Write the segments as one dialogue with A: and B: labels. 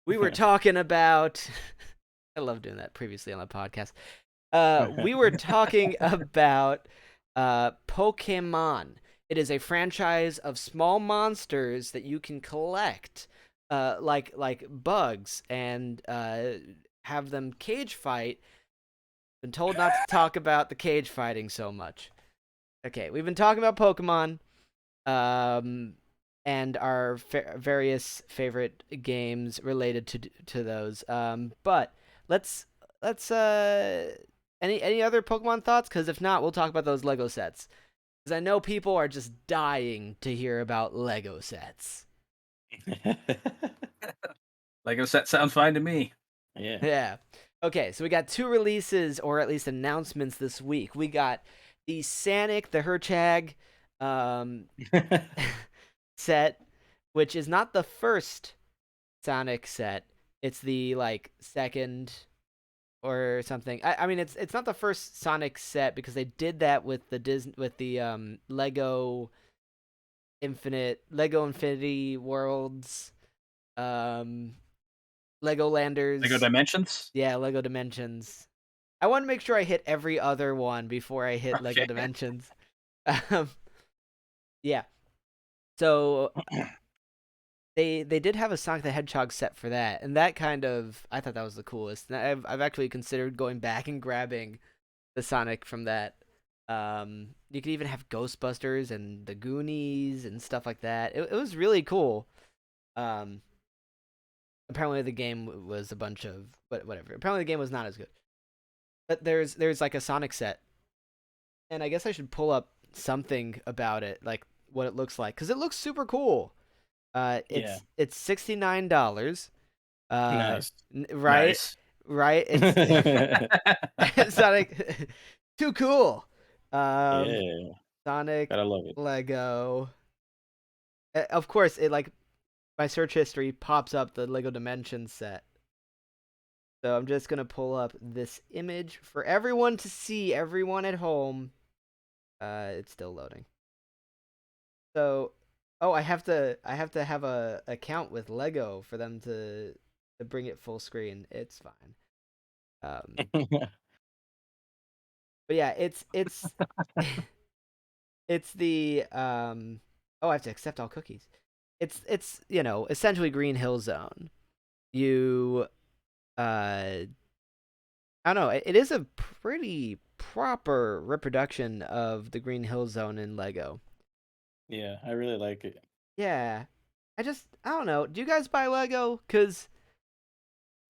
A: we were talking about. I love doing that previously on the podcast. We were talking about Pokemon. It is a franchise of small monsters that you can collect, like bugs, and have them cage fight. Been told not to talk about the cage fighting so much. Okay, we've been talking about Pokemon, um, and our various favorite games related to those. But let's let's any other Pokemon thoughts? Because if not, we'll talk about those Lego sets. Because I know people are just dying to hear about Lego sets.
B: Lego set sounds fine to me.
C: Yeah.
A: Yeah. Okay, so we got 2 releases, or at least announcements this week. We got the Sonic the Hedgehog set, which is not the first Sonic set. It's the second or something. I mean, it's not the first Sonic set because they did that with the Lego Infinity Worlds, Lego Landers.
B: Lego Dimensions?
A: Yeah, Lego Dimensions. I want to make sure I hit every other one before I hit Lego
B: Okay.
A: Dimensions. Yeah. So they did have a Sonic the Hedgehog set for that, and that I thought that was the coolest. And I've actually considered going back and grabbing the Sonic from that. You could even have Ghostbusters and the Goonies and stuff like that. It was really cool. Apparently the game was a bunch of whatever. Apparently the game was not as good. But there's like a Sonic set, and I guess I should pull up something about it, like what it looks like, because it looks super cool. It's $69.
C: Nice.
A: Right,
B: Nice.
A: right. It's Sonic, too cool.
C: Yeah.
A: Sonic
C: Gotta love it.
A: Lego. Of course, it my search history pops up the Lego Dimensions set. So I'm just gonna pull up this image for everyone to see, everyone at home. It's still loading. So, I have to have a account with Lego for them to bring it full screen. It's fine. But yeah, it's it's the I have to accept all cookies. It's essentially Green Hill Zone. You I don't know. It is a pretty proper reproduction of the Green Hill Zone in Lego.
C: Yeah, I really like it.
A: Yeah, I don't know. Do you guys buy Lego? Cause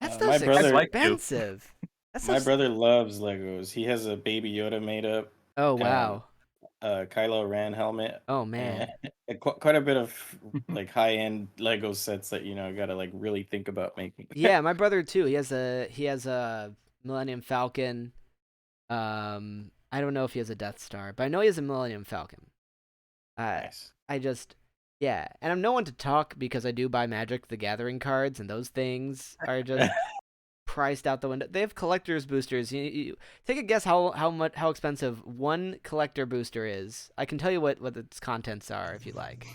A: that
C: My
A: stuff's
C: brother,
B: like to.
A: expensive. That
C: my
A: stuff's.
C: brother loves Legos. He has a Baby Yoda made up,
A: Oh
C: um,
A: wow.
C: Kylo Ren helmet,
A: Oh
C: and
A: man.
C: quite a bit of like high-end Lego sets that gotta like really think about making.
A: Yeah, my brother too. He has a Millennium Falcon. I don't know if he has a Death Star, but I know he has a Millennium Falcon.
C: Nice.
A: I just, yeah, and I'm no one to talk because I do buy Magic the Gathering cards, and those things are just priced out the window. They have collector's boosters. You take a guess how expensive one collector booster is. I can tell you what its contents are if you like.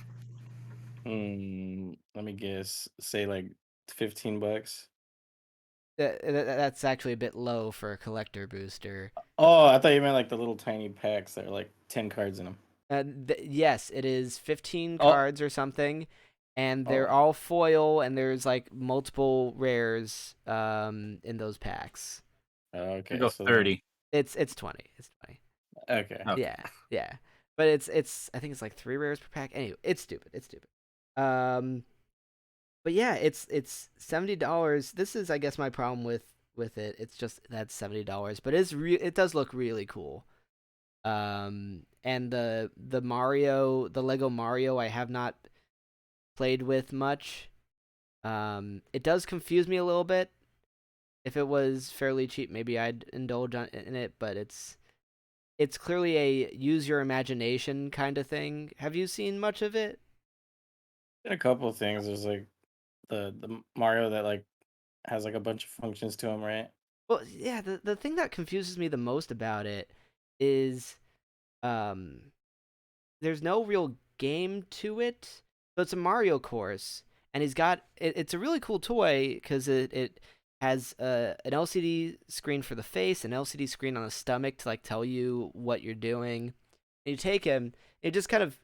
C: Let me guess. Say like $15.
A: That's actually a bit low for a collector booster.
C: Oh, I thought you meant like the little tiny packs that are like 10 cards in them.
A: Yes, it is 15
C: Oh,
A: cards or something, and they're
C: oh,
A: all foil, and there's like multiple rares in those packs.
B: I
C: okay.
B: go
C: So
B: 30.
A: It's 20. It's 20.
C: okay.
B: Okay.
A: Yeah. But it's I think it's like 3 rares per pack. Anyway, it's stupid. It's stupid. But yeah, it's $70. This is I guess my problem with it. It's just that's $70, but it does look really cool. And the Lego Mario, I have not played with much. It does confuse me a little bit. If it was fairly cheap, maybe I'd indulge in it, but it's clearly a use your imagination kind of thing. Have you seen much of it?
C: A couple of things. There's like the Mario that like has like a bunch of functions to him, right?
A: Well, yeah, the thing that confuses me the most about it is um there's no real game to it. So it's a Mario course, and he's got it's a really cool toy because it has an LCD screen for the face, an LCD screen on the stomach to like tell you what you're doing. And you take him, it just kind of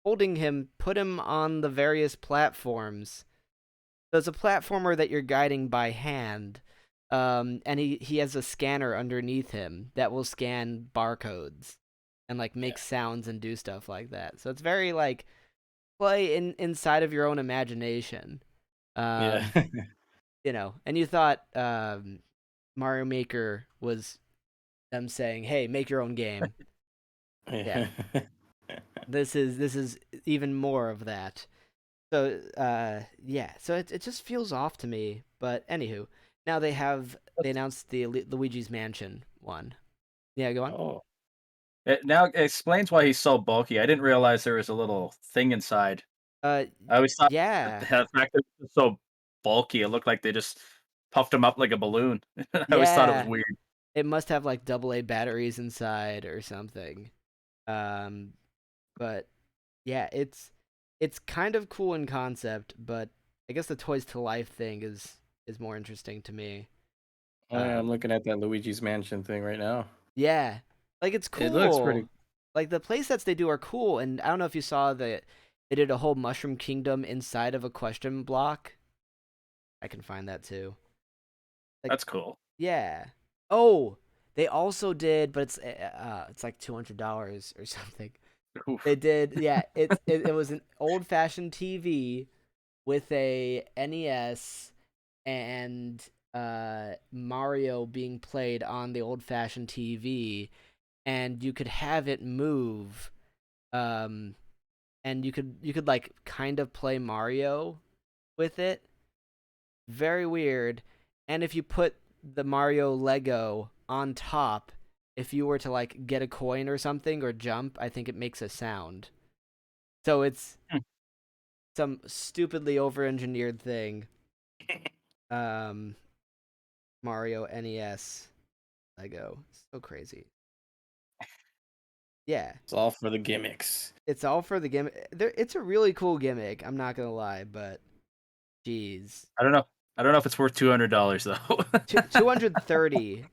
A: holding him, put him on the various platforms. There's a platformer that you're guiding by hand, and he has a scanner underneath him that will scan barcodes and like make sounds and do stuff like that. So it's very like play inside of your own imagination.
C: Yeah.
A: Um, and you thought Mario Maker was them saying, "Hey, make your own game." Yeah, this is even more of that. So yeah, so it just feels off to me. But anywho, now they announced the Luigi's Mansion one. Yeah, go on.
C: Oh,
B: It now explains why he's so bulky. I didn't realize there was a little thing inside.
A: Uh,
B: I always thought that
A: yeah,
B: the fact that it was so bulky, it looked like they just puffed him up like a balloon. I always thought it was
A: yeah.
B: weird.
A: It must have like AA batteries inside or something. Um, but yeah, it's kind of cool in concept, but I guess the toys to life thing is more interesting to me.
C: oh yeah, I'm
A: Um,
C: looking at that Luigi's Mansion thing right now.
A: yeah, like it's
C: It looks pretty.
A: cool. Like the play sets they do are cool, and I don't know if you saw that they did a whole Mushroom Kingdom inside of a question block. I can find that too. Like
B: That's cool.
A: yeah. Oh, they also did, but it's like $200 or something. They
B: Oof.
A: did, yeah. It was an old fashioned TV with a NES and Mario being played on the old fashioned TV, and you could have it move, um, and you could like kind of play Mario with it. Very weird. And if you put the Mario Lego on top, if you were to like get a coin or something or jump, I think it makes a sound. So it's
B: Hmm.
A: some stupidly over-engineered thing. Um, Mario NES Lego, so crazy. Yeah,
C: It's all for the gimmicks.
A: it's all for the gimmick. It's a really cool gimmick. I'm not gonna lie, but jeez,
B: I don't know. I don't know if it's worth $200 though.
A: 230.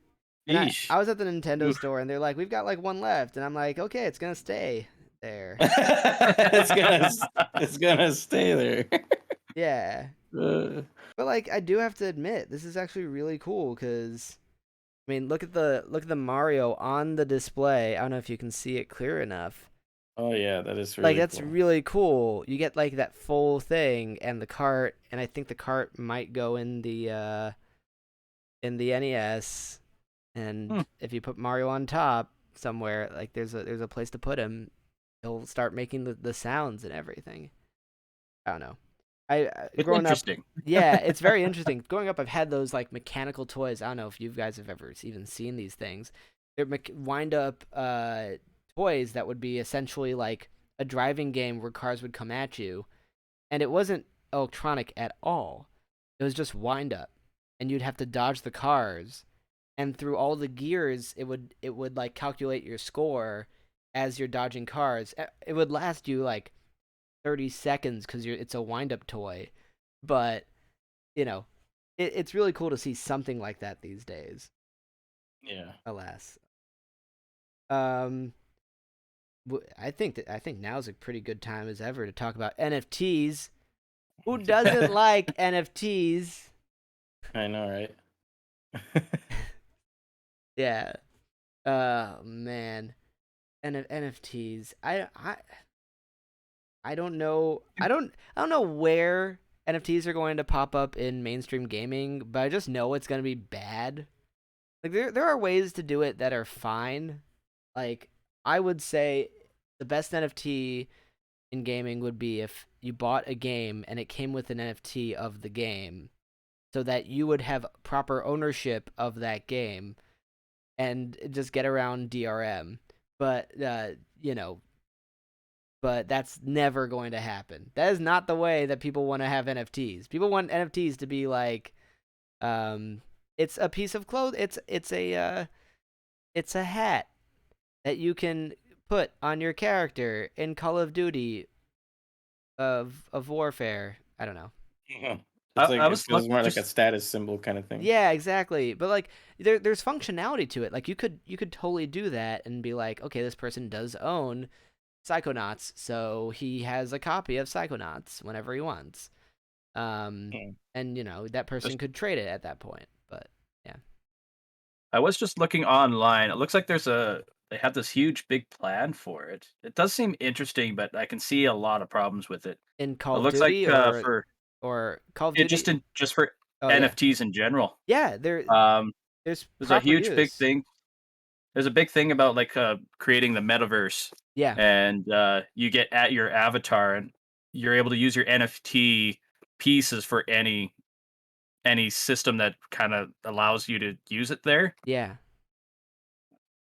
A: And I
B: Yeesh.
A: was at the Nintendo
B: Oof.
A: store and they're like, we've got like one left, and I'm like, okay, it's gonna stay there.
C: It's gonna stay there.
A: Yeah,
C: Uh,
A: but like I do have to admit, this is actually really cool because I mean, look at the Mario on the display. I don't know if you can see it clear enough.
C: oh yeah, that is
A: Like
C: really
A: that's
C: cool.
A: really cool. You get like that full thing and the cart, and I think the cart might go in the NES.
B: Hmm.
A: And if you put Mario on top somewhere, like there's a place to put him, he'll start making the sounds and everything. I don't know.
B: It's
A: Growing up,
B: interesting.
A: yeah, it's very interesting. Growing up, I've had those like mechanical toys. I don't know if you guys have ever even seen these things. They're wind up toys that would be essentially like a driving game where cars would come at you, and it wasn't electronic at all. It was just wind up, and you'd have to dodge the cars, and through all the gears, it would like calculate your score as you're dodging cars. It would last you like 30 seconds because it's a wind up toy, but you know, it's really cool to see something like that these days.
C: Yeah.
A: Alas, um, I think now's a pretty good time as ever to talk about NFTs. Who doesn't like NFTs?
C: I know, right?
A: Yeah. Man, NFTs. I don't know. I don't know where NFTs are going to pop up in mainstream gaming, but I just know it's going to be bad. Like there are ways to do it that are fine. Like I would say the best NFT in gaming would be if you bought a game and it came with an NFT of the game so that you would have proper ownership of that game and just get around DRM. But but that's never going to happen. That is not the way that people want to have NFTs. People want NFTs to be like it's a piece of clothing. It's a hat that you can put on your character in Call of Duty of warfare. I don't know.
C: Mhm. It's
B: I
C: like it
B: was
C: feels more like a
B: just
C: status symbol kind of thing.
A: Yeah, exactly. But like there's functionality to it. Like you could totally do that and be like, okay, this person does own Psychonauts, so he has a copy of Psychonauts whenever he wants.
C: Mm.
A: And that person
B: just
A: could trade it at that point. But yeah,
B: I was just looking online. It looks like they have this huge big plan for it. It does seem interesting, but I can see a lot of problems with it.
A: in
B: It
A: Call of
B: looks like
A: Duty
B: for
A: or Call of
B: it
A: Duty.
B: just for
A: Oh yeah,
B: NFTs in general.
A: yeah.
B: Um,
A: There's
B: there's a
A: proper
B: huge big
A: use.
B: thing. There's a big thing about like creating the metaverse,
A: Yeah,
B: and you get at your avatar, and you're able to use your NFT pieces for any system that kind of allows you to use it there.
A: yeah.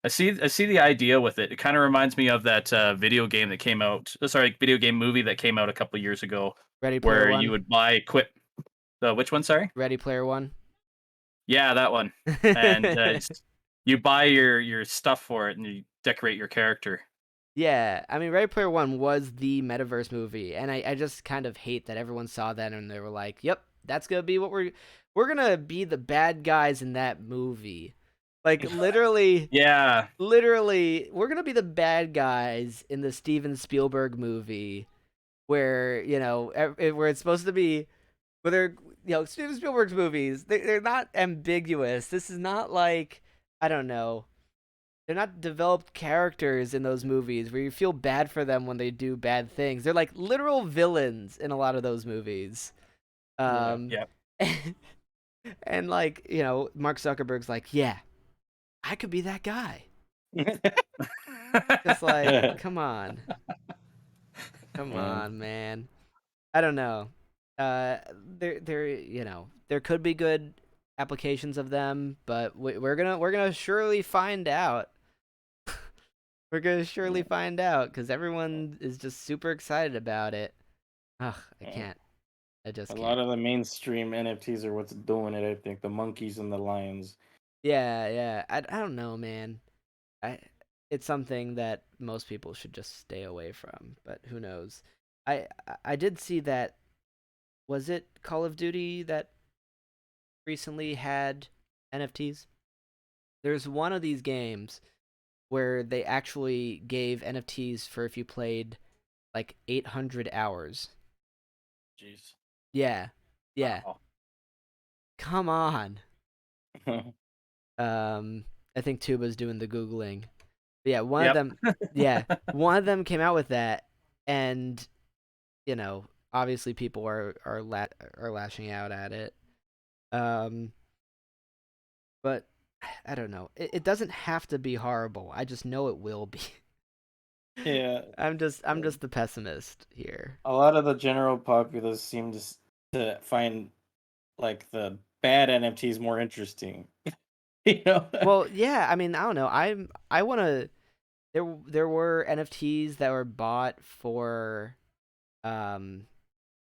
B: I see the idea with it. It kind of reminds me of that video game that came out. Sorry, video game movie that came out a couple years ago,
A: Ready Player
B: where you
A: One.
B: would buy equip. Which one? Sorry.
A: Ready Player One.
B: Yeah, that one. And you buy your stuff for it, and you decorate your character.
A: Yeah, I mean, Ready Player One was the metaverse movie, and I just kind of hate that everyone saw that and they were like, "Yep, that's gonna be what we're gonna be the bad guys in that movie." Like
B: Yeah,
A: literally, we're gonna be the bad guys in the Steven Spielberg movie, where where it's supposed to be, where they're Steven Spielberg's movies. They're not ambiguous. This is not like, I don't know, they're not developed characters in those movies where you feel bad for them when they do bad things. They're like literal villains in a lot of those movies.
C: Yeah.
B: yeah.
A: And like, Mark Zuckerberg's like, yeah, I could be that guy. Just like, come on. Come
C: Man.
A: on, man. I don't know. Uh there could be good applications of them, but we're gonna surely find out. We're gonna surely find out because everyone is just super excited about it. Ugh, I
C: Yeah.
A: can't. I just
C: A lot
A: can't.
C: of the mainstream NFTs are what's doing it. I think the monkeys and the lions.
A: Yeah, yeah. I don't know, man. I It's something that most people should just stay away from, but who knows? I did see that, was it Call of Duty that recently had NFTs? There's one of these games where they actually gave NFTs for if you played like 800 hours.
C: Jeez.
A: Yeah. Yeah.
B: Wow.
A: Come on. I think Tuba's doing the googling. But yeah, one of
B: Yep.
A: them. Yeah, one of them came out with that, and obviously people are lashing out at it. Um, but I don't know. It doesn't have to be horrible. I just know it will be.
C: Yeah.
A: I'm just the pessimist here.
C: A lot of the general populace seem to find like the bad NFTs more interesting. you know?
A: Well, yeah. I mean, I don't know. I want to. There were NFTs that were bought for um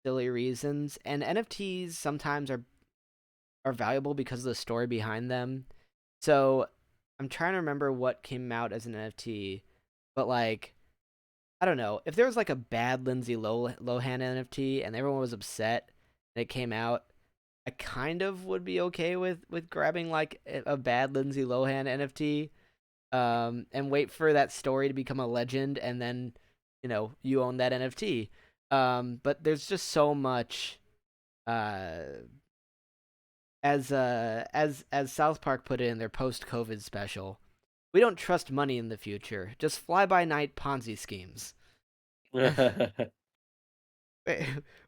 A: silly reasons, and NFTs sometimes are valuable because of the story behind them. So I'm trying to remember what came out as an NFT, but like, I don't know, if there was like a bad Lindsay Lohan NFT and everyone was upset and it came out, I kind of would be okay with grabbing like a bad Lindsay Lohan NFT, and wait for that story to become a legend, and then you own that NFT. But there's just so much, uh as South Park put it in their post-COVID special, we don't trust money in the future, just fly-by-night Ponzi schemes.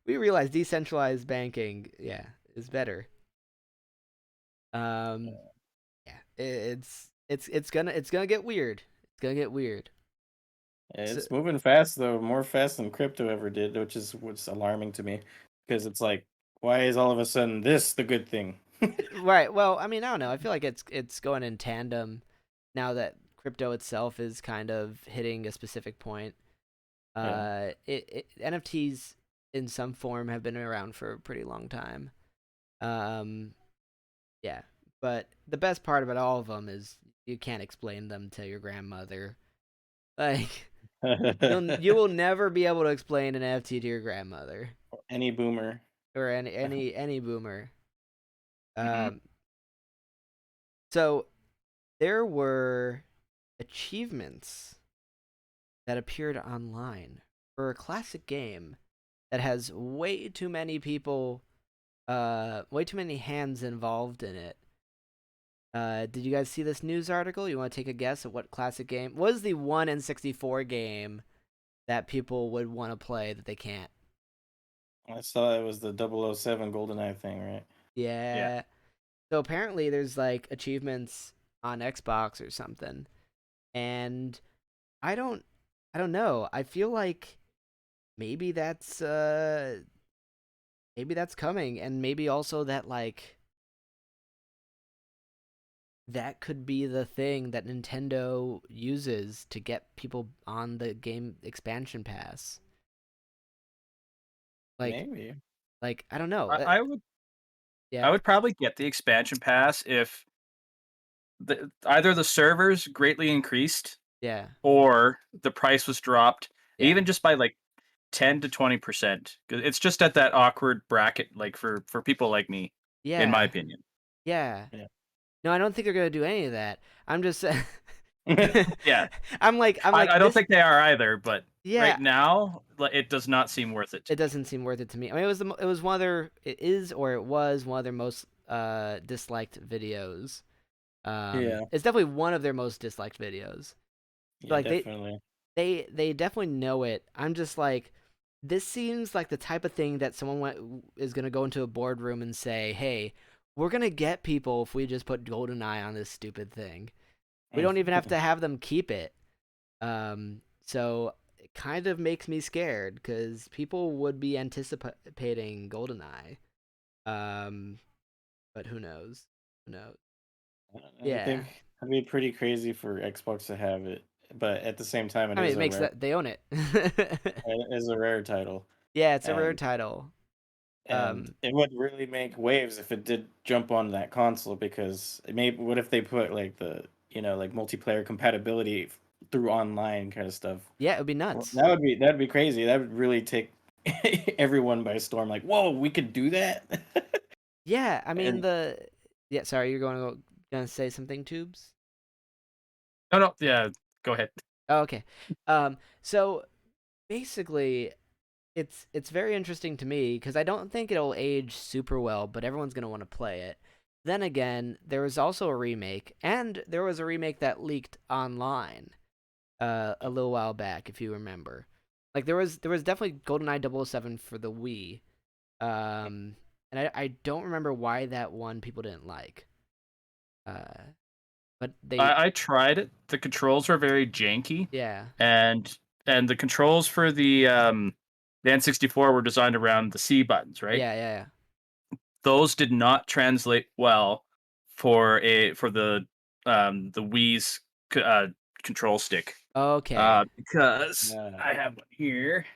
A: We realize decentralized banking, yeah, is better. Um, yeah, it's gonna get weird. It's gonna get weird. So,
C: It's moving fast though, more fast than crypto ever did, which is what's alarming to me. Because it's like, why is all of a sudden this the good thing?
A: right. Well, I mean, I don't know. I feel like it's going in tandem now that crypto itself is kind of hitting a specific point.
C: Yeah.
A: NFTs in some form have been around for a pretty long time. Um, yeah, but the best part about all of them is you can't explain them to your grandmother. Like, you will never be able to explain an NFT to your grandmother.
C: Any boomer.
A: or any boomer.
B: Mhm.
A: Um, so there were achievements that appeared online for a classic game that has way too many people, way too many hands involved in it. Did you guys see this news article? You want to take a guess at what classic game was the 1 in 64 game that people would want to play that they can't?
C: I saw it was the 007 GoldenEye thing, right?
B: Yeah.
A: Yeah. So apparently there's like achievements on Xbox or something. And I don't I don't know. I feel like maybe that's coming, and maybe also that like that could be the thing that Nintendo uses to get people on the game expansion pass. Like
C: Maybe.
A: I don't know.
B: I, I would I
A: Yeah.
B: would probably get the expansion pass if either the servers greatly increased
A: Yeah.
B: or the price was dropped,
A: Yeah.
B: even just by like 10 to 20%. 'Cause it's just at that awkward bracket, like for people like me, in my
A: Yeah.
B: opinion.
A: Yeah.
C: Yeah.
A: No, I don't think they're going to do any of that. I'm just
B: Yeah,
A: I'm
B: I
A: like
B: don't
A: this.
B: think they are either. But
A: Yeah,
B: right now, it does not seem worth it to
A: it
B: me.
A: doesn't seem worth it to me. I mean, it was one of their it is or it was one of their most disliked videos.
C: Yeah.
A: It's definitely one of their most disliked videos.
C: Yeah,
A: Like
C: definitely.
A: they definitely know it. I'm just like, this seems like the type of thing that is gonna go into a boardroom and say, "Hey, we're gonna get people if we just put GoldenEye on this stupid thing. We don't even have to have them keep it." So it kind of makes me scared because people would be anticipating GoldenEye. Um, but who knows? Who knows?
C: I
A: Yeah.
C: think it'd be pretty crazy for Xbox to have it, but at the same time,
A: I mean, it makes that they own it.
C: it is a rare title,
A: Yeah, it's a rare
C: and
A: title.
C: it would really make waves if it did jump on that console because maybe what if they put like the like multiplayer compatibility through online kind of stuff.
A: Yeah, it would be
C: Well,
A: nuts.
C: that'd be crazy. That would really take everyone by storm. Like, whoa, we could do that.
A: Yeah, I mean
C: And
A: yeah. Sorry, you're gonna say something, Tubes?
B: No, no, yeah, go ahead.
A: Oh, okay. So basically, it's very interesting to me because I don't think it'll age super well, but everyone's gonna want to play it. Then again, there was also a remake, and there was a remake that leaked online a little while back, if you remember. Like there was definitely GoldenEye 007 for the Wii, and I don't remember why that one people didn't like. Uh, but they
B: I tried it. The controls were very janky,
A: yeah
B: and the controls for the N64 were designed around the C buttons, right?
A: yeah.
B: Those did not translate well for the Wii's control stick.
A: Okay.
B: Because
C: yeah,
B: I have one here.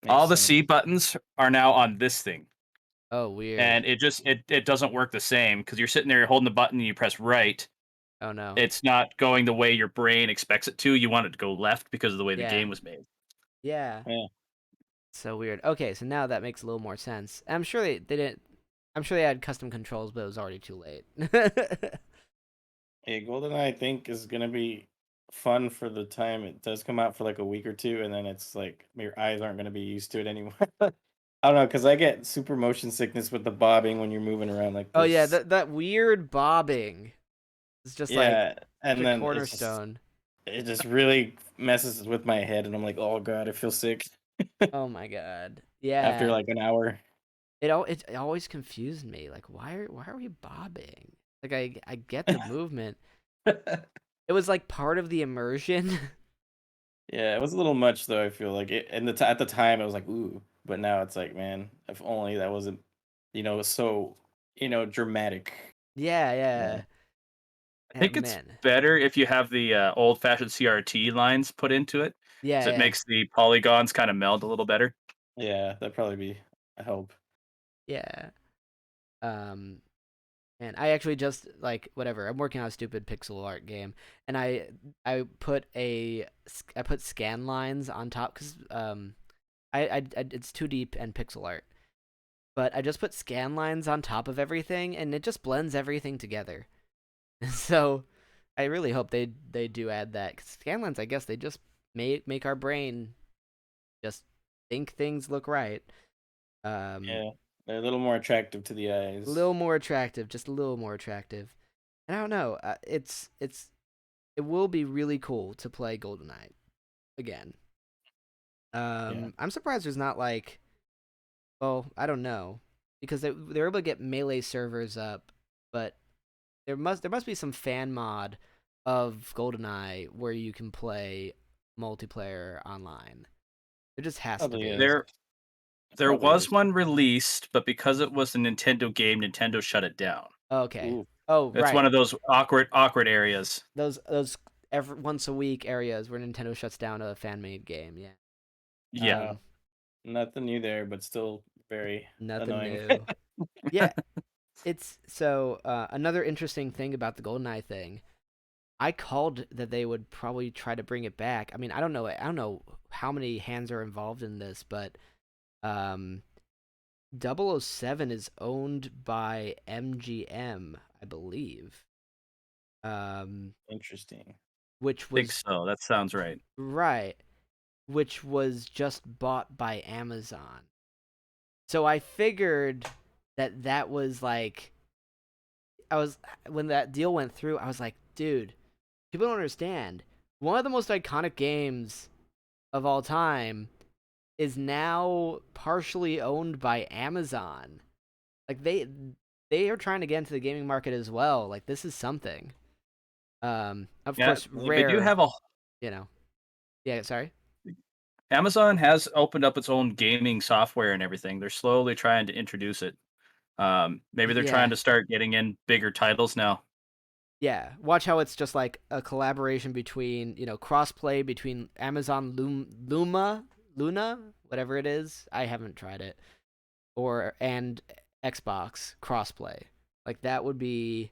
C: makes
B: All the
C: sense.
B: C buttons are now on this thing,
A: Oh, weird.
B: and it doesn't work the same because you're sitting there, you're holding the button, and you press right.
A: Oh no.
B: It's not going the way your brain expects it to. You want it to go left because of the way the
A: Yeah.
B: game was made.
A: Yeah.
C: Yeah.
A: So weird. Okay, so now that makes a little more sense. I'm sure they didn't. I'm sure they had custom controls, but it was already too late.
C: Yeah, GoldenEye I think is gonna be fun for the time it does come out for like a week or two, and then it's like your eyes aren't gonna be used to it anymore. I don't know, because I get super motion sickness with the bobbing when you're moving around like
A: Oh yeah,
C: this.
A: that weird bobbing is just like
C: Yeah,
A: such
C: and
A: a
C: then
A: cornerstone.
C: it just really messes with my head, and I'm like, oh god, I feel sick
A: Oh my god.
C: after
A: Yeah.
C: like an hour.
A: It always confused me. Like why are we bobbing? Like I get the movement. It was like part of the immersion.
C: Yeah, it was a little much though. I feel like it, and at the time, I was like, ooh, but now it's like, man, if only that wasn't, so, dramatic.
A: Yeah,
C: Yeah,
A: yeah.
B: I think it's
A: Man.
B: better if you have the old-fashioned CRT lines put into it,
A: Yeah,
B: so it
A: yeah.
B: makes the polygons kind of meld a little better.
C: yeah, that'd probably be a help.
A: Yeah. Um and I actually just like whatever. I'm working on a stupid pixel art game, and I put I put scan lines on top because I it's too deep and pixel art. but I just put scan lines on top of everything, and it just blends everything together. So I really hope they do add that, because scan lines, I guess they just make our brain just think things look right.
C: Yeah, they're a little more attractive to the
A: A
C: eyes.
A: little more attractive, just a little more attractive. And I don't know, it will be really cool to play GoldenEye again.
C: Yeah,
A: I'm surprised there's not like, well, I don't know, because they're able to get melee servers up, but there must be some fan mod of GoldenEye where you can play multiplayer online. There just has to
C: probably
A: be.
C: is.
B: There
C: Probably
B: was
C: is.
B: one released, but because it was a Nintendo game, Nintendo shut it down.
A: Okay.
C: Ooh,
A: Oh,
B: It's one
A: right.
B: of those awkward areas.
A: Those every once a week areas where Nintendo shuts down a fan made game. Yeah.
B: Yeah.
C: yeah, nothing new there, but still very
A: Nothing
C: annoying.
A: new. Yeah. It's so another interesting thing about the GoldenEye thing. I called that they would probably try to bring it back. I mean, I don't know. I don't know how many hands are involved in this, but um, 007 is owned by MGM, I believe.
C: Interesting.
A: Which
B: Think
A: was
B: so. That sounds right.
A: right, which was just bought by Amazon. So I figured that was like I was when that deal went through, I was like, dude, people don't understand. One of the most iconic games of all time is now partially owned by Amazon. Like they are trying to get into the gaming market as well. Like this is something. Of
B: Yeah,
A: course,
B: they do
A: rare.
B: have a
A: You know. Yeah. Sorry.
B: Amazon has opened up its own gaming software and everything. They're slowly trying to introduce it. Maybe they're trying
A: Yeah.
B: to start getting in bigger titles now.
A: Yeah. Watch how it's just like a collaboration between crossplay between Amazon Luna, whatever it is. I haven't tried it. And Xbox crossplay. Like that would be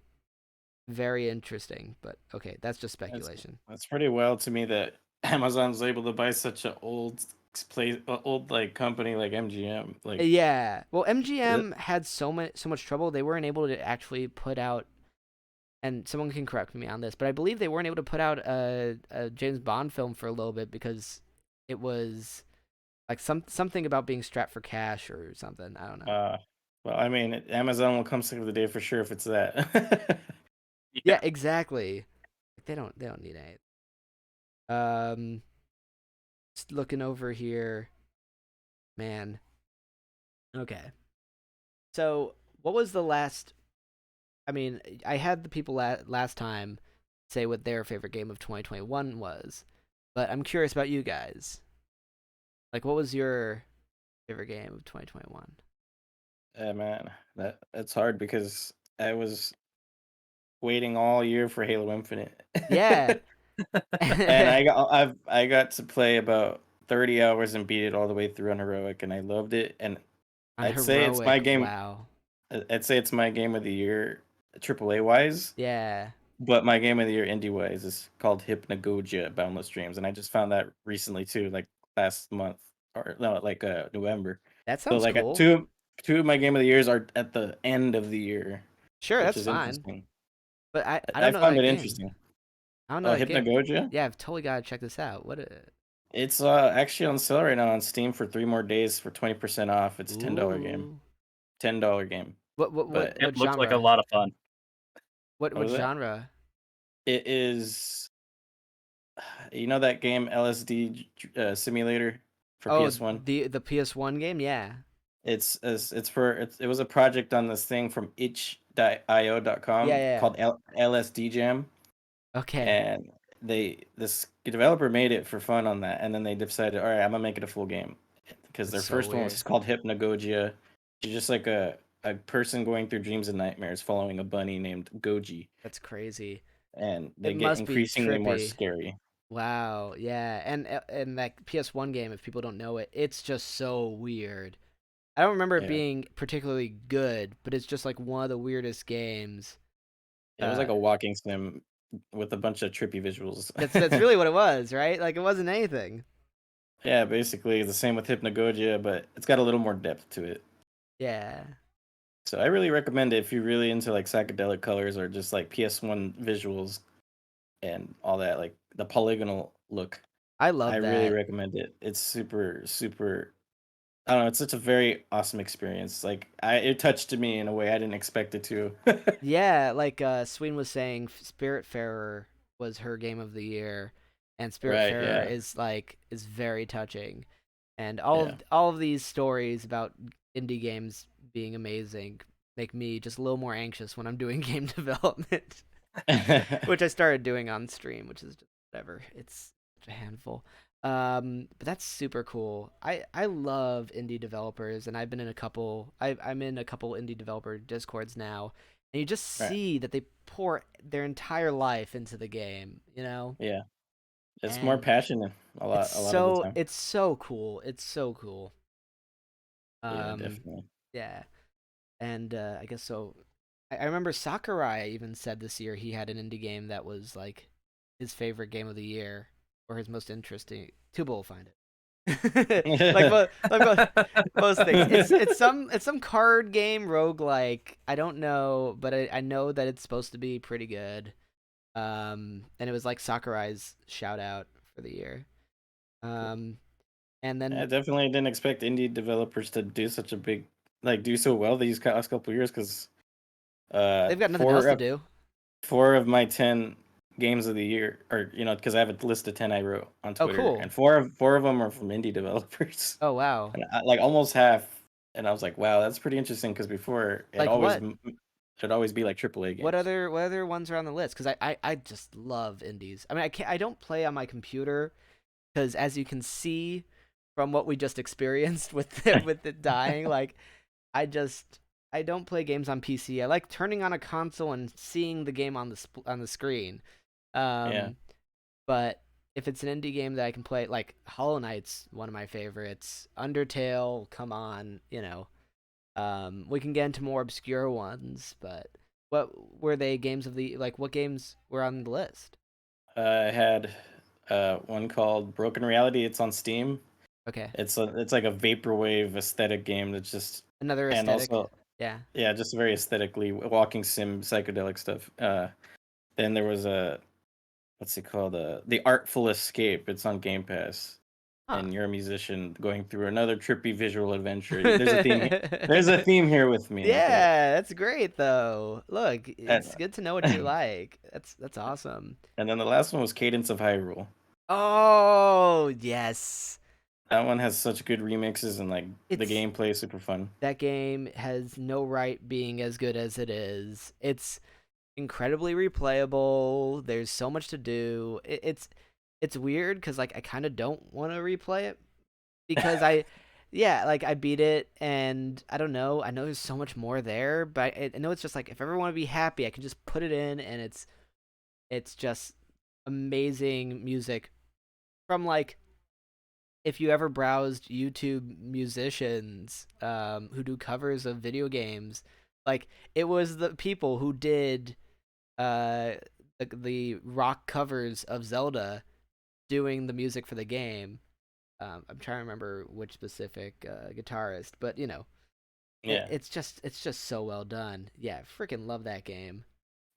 A: very interesting. But okay, that's just
C: That's
A: speculation.
C: that's pretty wild to me that Amazon's able to buy such an old like company like MGM. Like,
A: Yeah. Well,
C: it,
A: MGM had so much trouble they weren't able to actually put out. And someone can correct me on this, but I believe they weren't able to put out a James Bond film for a little bit because it was like something about being strapped for cash or something. I don't know.
C: well, I mean, Amazon will come save the day for sure if it's that.
A: Yeah,
B: Yeah.
A: exactly. They don't need it. Um, just looking over here, man. Okay. So, what was the last? I mean, I had the people last time say what their favorite game of 2021 was, but I'm curious about you guys. Like, what was your favorite game of 2021?
C: Yeah, man, that's hard because I was waiting all year for Halo Infinite.
A: Yeah.
C: And I got to play about 30 hours and beat it all the way through on heroic, and I loved it. And
A: On
C: I'd say it's my
A: heroic,
C: game.
A: wow.
C: I'd say it's my game of the year, AAA wise.
A: Yeah,
C: But my game of the year indie wise is called Hypnagogia Boundless Dreams, and I just found that recently too, like last month or no, like November.
A: that
C: So
A: sounds
C: like
A: cool.
C: two of my game of the years are at the end of the year,
A: Sure,
C: which
A: that's
C: is
A: fine.
C: interesting.
A: But I
C: I
A: don't know
C: found
A: that
C: it
A: game.
C: interesting.
A: I don't know
C: Oh,
A: that game.
C: Hypnagogia.
A: Yeah, I've totally got to check this out. What a
C: It's actually on sale right now on Steam for 3 more days for 20% off. It's $10 game.
A: Ooh.
C: $10 game.
A: What what what
C: But
B: It
A: what
B: looks like a
A: genre?
B: lot of fun.
A: What
C: what
A: what
C: was it?
A: genre?
C: It is you know that game LSD Simulator for
A: Oh,
C: PS1?
A: the PS1 game? Yeah.
C: It was a project on this thing from
A: Yeah,
C: itch.io.com
A: yeah,
C: called LSD Jam,
A: yeah. Okay.
C: and this developer made it for fun on that, and then they decided, all right, I'm gonna make it a full game because
A: That's
C: their
A: so
C: first one was
A: weird.
C: just called Hypnagogia. It's just like a person going through dreams and nightmares following a bunny named Goji,
A: That's crazy.
C: and
A: It
C: they get
A: must be
C: increasingly more
A: trippy.
C: scary.
A: Wow. Yeah. And that PS1 game, if people don't know it, it's just so weird. I don't remember it
C: Yeah,
A: being particularly good, but it's just like one of the weirdest games.
C: it was
A: Uh,
C: like a walking sim with a bunch of trippy visuals.
A: that's really what it was, right? Like it wasn't anything.
C: Yeah, basically the same with Hypnagogia, but it's got a little more depth to it.
A: Yeah.
C: So I really recommend it if you're really into like psychedelic colors or just like PS1 visuals and all that, like the polygonal look.
A: I
C: I
A: love
C: really
A: that.
C: recommend it. It's super, super. I don't know. It's such a very awesome experience. Like it touched me in a way I didn't expect it to.
A: Yeah, like Sween was saying, Spiritfarer was her game of the year, and
C: Right?
A: Spiritfarer
C: Yeah.
A: is very touching, and
C: Yeah.
A: all of these stories about indie games being amazing make me just a little more anxious when I'm doing game development, which I started doing on stream, which is just whatever. It's such a handful. But that's super cool. I love indie developers, and I've been in a couple. I'm in a couple indie developer discords now, and you just
C: Right.
A: see that they pour their entire life into the game,
C: Yeah. It's more
A: and
C: passionate a lot of the time.
A: it's so cool. It's so cool.
C: Yeah,
A: Um,
C: definitely.
A: yeah, and I guess so. I remember Sakurai even said this year he had an indie game that was like his favorite game of the year or his most interesting. Tuba will find it. Most things. It's some card game roguelike. I don't know, but I know that it's supposed to be pretty good. And it was like Sakurai's shout out for the year.
C: Cool.
A: Um, and
C: I
A: then
C: definitely didn't expect indie developers to do such a big, like, do so well these last couple of years because
A: they've got nothing else
C: four
A: to
C: of
A: do.
C: my 10 games of the year, or because I have a list of 10 I wrote on
A: Oh,
C: Twitter,
A: cool.
C: and four of them are from indie developers,
A: Oh, wow.
C: and like almost half. And I was like, wow, that's pretty interesting because before
A: Like what?
C: it'd always be like AAA games.
A: What other ones are on the list? Because I just love indies. I mean, I don't play on my computer because as you can see from what we just experienced with it dying, like I don't play games on PC. I like turning on a console and seeing the game on the screen.
C: Yeah,
A: Um, but if it's an indie game that I can play, like Hollow Knight's one of my favorites. Undertale, come on, we can get into more obscure ones, but what were they games of the like? What games were on the list?
C: I had one called Broken Reality. It's on Steam.
A: Okay,
C: It's like a vaporwave aesthetic game that's just,
A: another
C: and
A: aesthetic.
C: also,
A: Yeah.
C: yeah, just very aesthetically walking sim psychedelic stuff. Then there was a, what's it called? The Artful Escape. It's on Game Pass,
A: Huh.
C: and you're a musician going through another trippy visual adventure. There's a theme. There's a theme here with me. Okay.
A: Yeah, that's great though. Look,
C: And,
A: it's good to know what you like. That's awesome.
C: and then the last one was Cadence of Hyrule.
A: Oh, yes.
C: That one has such good remixes, and like the
A: It's
C: gameplay is super fun.
A: that game has no right being as good as it is. It's incredibly replayable. There's so much to do. It's weird cuz like I kind of don't want to replay it because yeah, like I beat it and I don't know. I know there's so much more there, but I know it's just like if I ever want to be happy, I can just put it in and it's just amazing music from like if you ever browsed YouTube musicians who do covers of video games, like it was the people who did uh the rock covers of Zelda doing the music for the game. I'm trying to remember which specific guitarist, but
C: Yeah.
A: it's just so well done. Yeah, freaking love that game.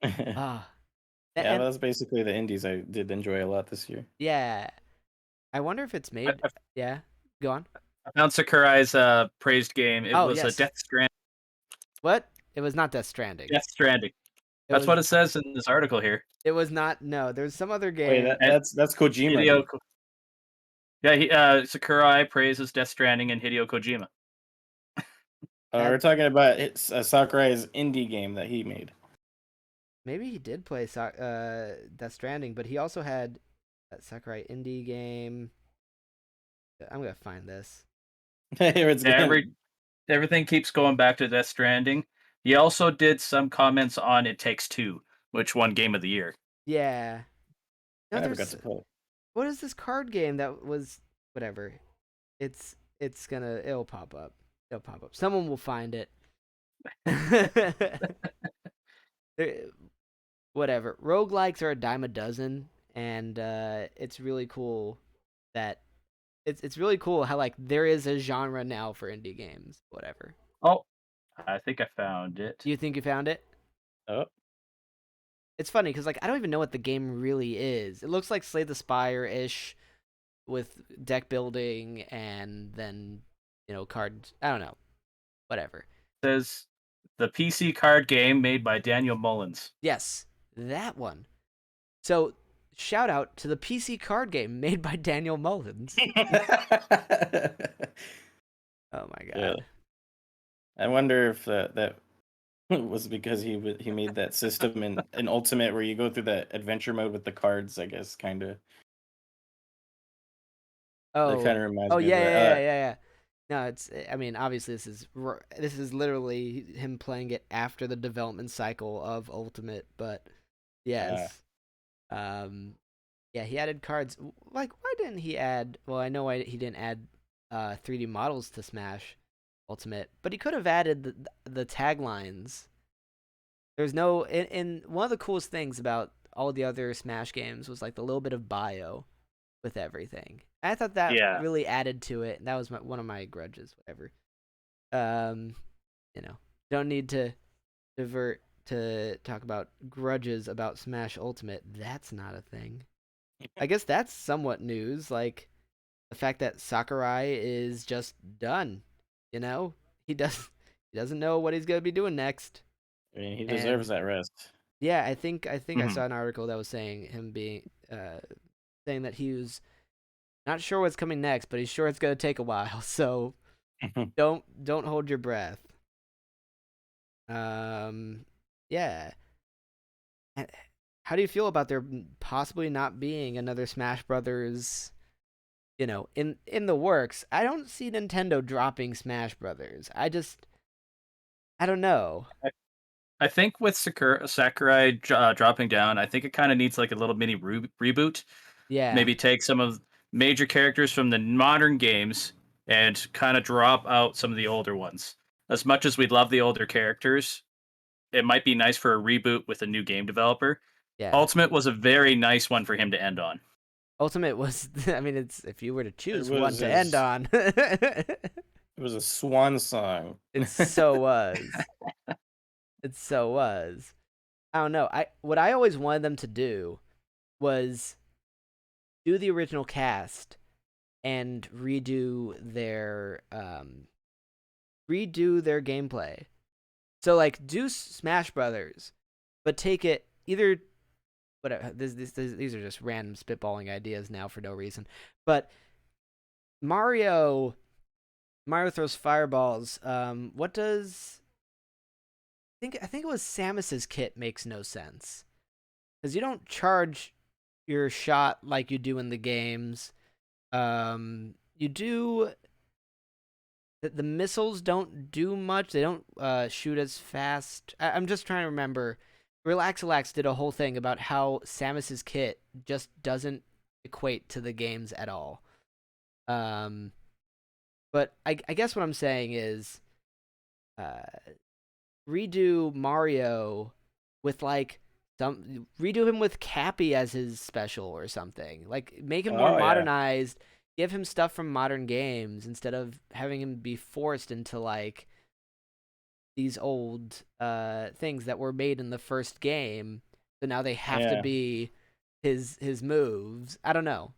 C: Yeah,
A: Ah,
C: but
A: and
C: that's basically the indies I did enjoy a lot this year.
A: yeah, I wonder if it's
B: I,
A: made.
B: I
A: Yeah, go on.
B: found Sakurai's praised game. It
A: Oh
B: was a
A: yes, what? It was not Death Stranding.
B: Death Stranding.
A: It
B: That's
A: was
B: what it says in this article here.
A: it was not. No, there's some other
C: Wait,
A: game.
B: And
C: that's Kojima
B: Hideo,
C: then.
B: yeah, Sakurai praises Death Stranding and Hideo Kojima.
A: That
C: We're talking about it's Sakurai's indie game that he made.
A: maybe he did play Death Stranding, but he also had that Sakurai indie game. I'm gonna find this.
C: It's
B: Yeah,
C: been,
B: everything keeps going back to Death Stranding. He also did some comments on It Takes Two, which won Game of the Year.
A: Yeah.
C: I
A: No,
C: never got
A: there's
C: to play it.
A: what is this card game that was whatever. It's gonna it'll pop up. It'll pop up. Someone will find it. There- Whatever. Roguelikes are a dime a dozen, and it's really cool that it's really cool how like there is a genre now for indie games. Whatever.
B: Oh, I think I found it.
A: You think you found it?
C: Oh,
A: It's funny because like I don't even know what the game really is. It looks like Slay the Spire-ish with deck building and then cards. I don't know. Whatever.
B: It says the PC card game made by Daniel Mullins.
A: Yes, that one. So shout out to the PC card game made by Daniel Mullins. Oh my
C: yeah.
A: god.
C: I wonder if that was because he made that system in Ultimate where you go through that adventure mode with the cards. I guess kind of. That kind of reminds
A: Oh
C: me of
A: yeah, yeah, yeah,
C: that.
A: yeah, yeah. No, it's. I mean, obviously, this is literally him playing it after the development cycle of Ultimate, but yes, yeah, he added cards. Like, why didn't he add? Well, I know why he didn't add 3D models to Smash Ultimate, but he could have added the taglines. There's no in one of the coolest things about all the other Smash games was like the little bit of bio with everything. I thought that
B: Yeah.
A: really added to it. And that was one of my grudges. Whatever. Um, don't need to divert to talk about grudges about Smash Ultimate. That's not a thing. I guess that's somewhat news. Like the fact that Sakurai is just done. He doesn't know what he's gonna be doing next.
C: I mean, he
A: And
C: deserves that rest.
A: yeah, I think I
B: Mhm.
A: saw an article that was saying him being saying that he was not sure what's coming next, but he's sure it's gonna take a while. So don't hold your breath. Yeah. How do you feel about there possibly not being another Smash Brothers? In the works. I don't see Nintendo dropping Smash Brothers. I don't know.
B: I think with Sakurai dropping down, I think it kind of needs like a little mini reboot.
A: Yeah.
B: Maybe take some of major characters from the modern games and kind of drop out some of the older ones. As much as we'd love the older characters, it might be nice for a reboot with a new game developer.
A: Yeah.
B: Ultimate was a very nice one for him to end on.
A: Ultimate was. I mean, it's if you were to
C: It
A: choose one
C: was
A: to end on.
C: it was a swan song.
A: It so was. It so was. I don't know. What I always wanted them to do was do the original cast and redo their gameplay. So like do Smash Brothers, but take it either whatever. These are just random spitballing ideas now for no reason. But Mario throws fireballs. What does I think it was Samus's kit makes no sense because you don't charge your shot like you do in the games. You do the missiles don't do much. They don't shoot as fast. I'm just trying to remember. Relax did a whole thing about how Samus's kit just doesn't equate to the games at all. But I guess what I'm saying is, redo Mario with like redo him with Cappy as his special or something. Like make him more
C: Oh, yeah.
A: modernized. Give him stuff from modern games instead of having him be forced into like these old things that were made in the first game. So now they have to
C: Yeah.
A: be his moves. I don't know.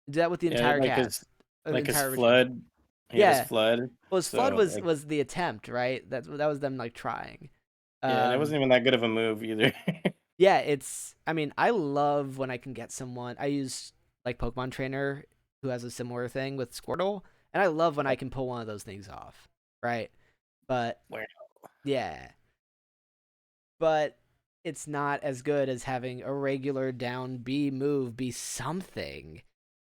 A: Do that with the
C: Yeah,
A: entire
C: like
A: cast.
C: his
A: Entire original.
C: flood. He
A: Yeah.
C: has flood.
A: Well, his flood
C: So, like,
A: was the attempt, right? That was them like trying.
C: yeah, and it wasn't even that good of a move either.
A: Yeah, it's. I mean, I love when I can get someone. I use like Pokemon Trainer, who has a similar thing with Squirtle, and I love when I can pull one of those things off, right? But
C: Wow.
A: yeah, but it's not as good as having a regular down B move be something.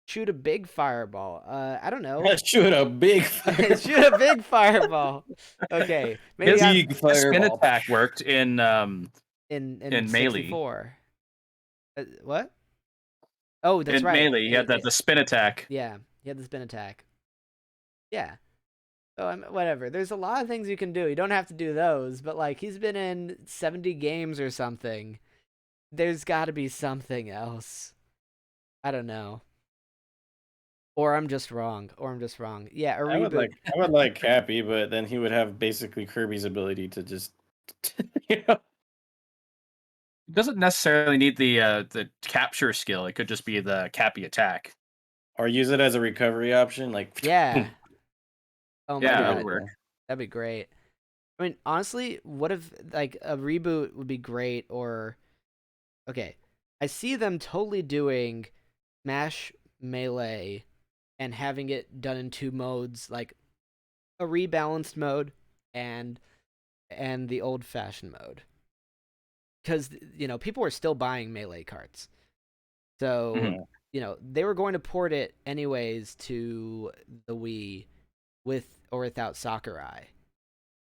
A: Shoot a big fireball. I don't know.
C: Shoot a big fireball.
A: Shoot a big fireball. Okay, maybe
B: His,
C: Big
B: his spin
C: fireball.
B: attack worked in
A: in
B: Melee.
A: 64. What? Oh, that's
B: in
A: right.
B: Melee, he had the spin attack.
A: Yeah, he had the spin attack. Yeah. So whatever. There's a lot of things you can do. You don't have to do those, but like he's been in 70 games or something. There's got to be something else. I don't know. Or I'm just wrong. Yeah, a reboot.
C: I would like Cappy, but then he would have basically Kirby's ability to just you know.
B: It doesn't necessarily need the capture skill. It could just be the Cappy attack.
C: Or use it as a recovery option, like
A: Yeah. Oh my
B: Yeah, that
A: god.
B: would work.
A: That'd be great. I mean, honestly, what if like a reboot would be great? Or okay, I see them totally doing Smash Melee and having it done in two modes, like a rebalanced mode and the old-fashioned mode. Because people were still buying Melee carts, so
B: Mhm.
A: they were going to port it anyways to the Wii with or without Sakurai.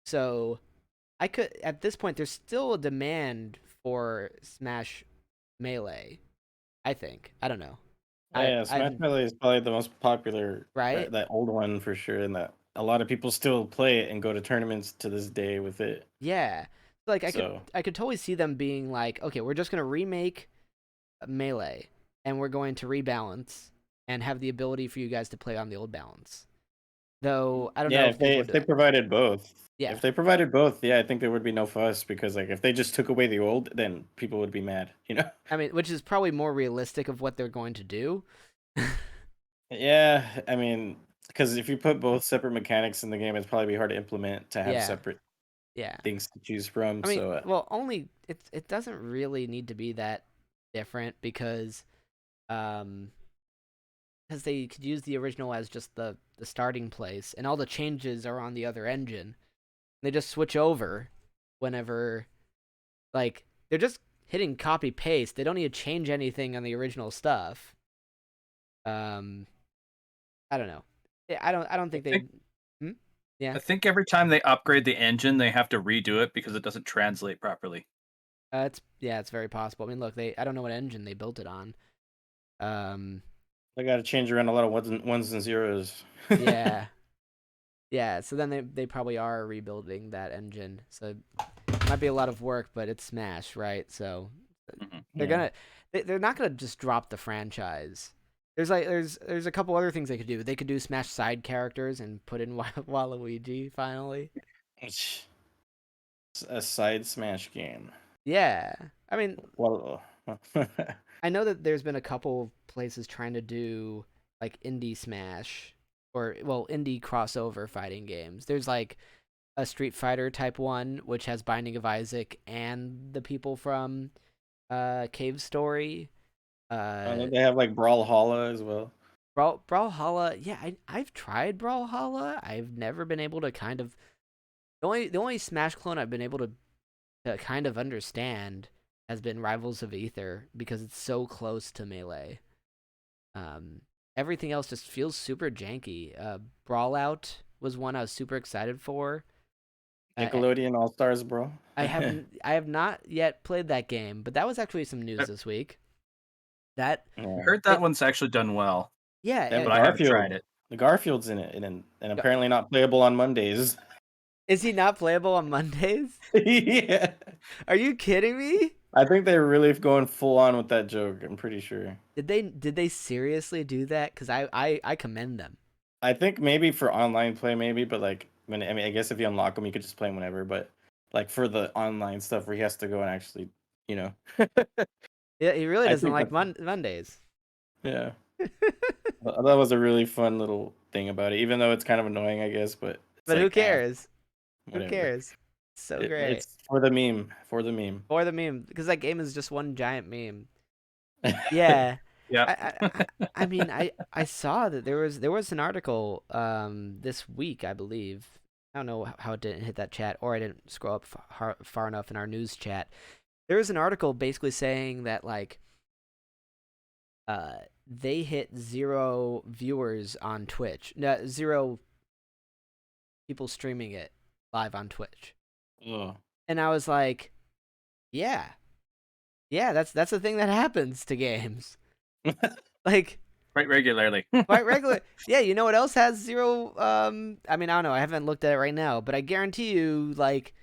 A: So I could at this point there's still a demand for Smash Melee. I think. I don't know.
C: yeah, Smash
A: I've
C: Melee is probably the most popular,
A: right.
C: that old one for sure, and that a lot of people still play it and go to tournaments to this day with it.
A: Yeah. Like
C: So
A: I could totally see them being like, okay, we're just gonna remake Melee and we're going to rebalance and have the ability for you guys to play on the old balance. Though I don't know
C: yeah,
A: if people
C: if
A: would do
C: they
A: that.
C: provided both,
A: Yeah.
C: if they provided both, yeah, I think there would be no fuss because like if they just took away the old, then people would be mad, you know?
A: I mean, which is probably more realistic of what they're going to do.
C: Yeah, I mean, because if you put both separate mechanics in the game, it'd probably be hard to implement to have
A: Yeah.
C: separate
A: Yeah.
C: things to choose from.
A: I mean,
C: So
A: well, only it doesn't really need to be that different because um they could use the original as just the starting place and all the changes are on the other engine. They just switch over whenever like they're just hitting copy paste. They don't need to change anything on the original stuff. Um I don't know. I don't think they hmm? Yeah.
B: I think every time they upgrade the engine, they have to redo it because it doesn't translate properly.
A: It's very possible. I mean, look, I don't know what engine they built it on. Um
C: they got to change around a lot of ones and zeros.
A: yeah. Yeah, so then they probably are rebuilding that engine. So it might be a lot of work, but it's Smash, right? So
B: Mhm.
A: they're
C: Yeah.
A: gonna they're not gonna just drop the franchise. There's a couple other things they could do. They could do Smash side characters and put in Waluigi finally.
C: It's a side Smash game.
A: Yeah, I mean
C: Well,
A: I know that there's been a couple places trying to do like indie Smash or well indie crossover fighting games. There's like a Street Fighter type one which has Binding of Isaac and the people from Cave Story.
C: I know
A: Uh,
C: they have like Brawlhalla as well.
A: Brawlhalla, yeah, I've tried Brawlhalla. I've never been able to kind of the only Smash clone I've been able to kind of understand has been Rivals of Aether because it's so close to Melee. Everything else just feels super janky. Brawlout was one I was super excited for. Uh,
C: Nickelodeon All Stars, bro.
A: I have not yet played that game, but that was actually some news this week. That
B: I
C: Yeah.
B: heard that one's actually done well,
A: yeah,
C: They have
B: but I haven't tried it.
C: The Garfield's in it, and apparently not playable on Mondays.
A: is he not playable on Mondays?
C: Yeah,
A: Are you kidding me?
C: I think they're really going full on with that joke. I'm pretty sure.
A: Did they seriously do that? Because I commend them.
C: I think maybe for online play, maybe, but like I mean, I guess if you unlock them, you could just play them whenever. But like for the online stuff, where he has to go and actually, you know,
A: Yeah, he really
C: I
A: doesn't
C: think
A: like
C: that's
A: Mondays.
C: yeah. That was a really fun little thing about it, even though it's kind of annoying, I guess. But it's
A: But
C: like,
A: who cares? Who
C: whatever.
A: cares? So great.
C: It's for the meme. For the meme.
A: Or the meme, because that game is just one giant meme. Yeah.
B: Yeah.
A: I mean I saw that there was an article this week, I believe. I don't know how it didn't hit that chat or I didn't scroll up far enough in our news chat. There was an article basically saying that like they hit 0 viewers on Twitch. No, 0 people streaming it live on Twitch.
C: Ugh.
A: And I was like, yeah. Yeah, that's the thing that happens to games. Like
B: Quite regularly.
A: quite regular. Yeah, you know what else has 0 I mean, I don't know, I haven't looked at it right now, but I guarantee you like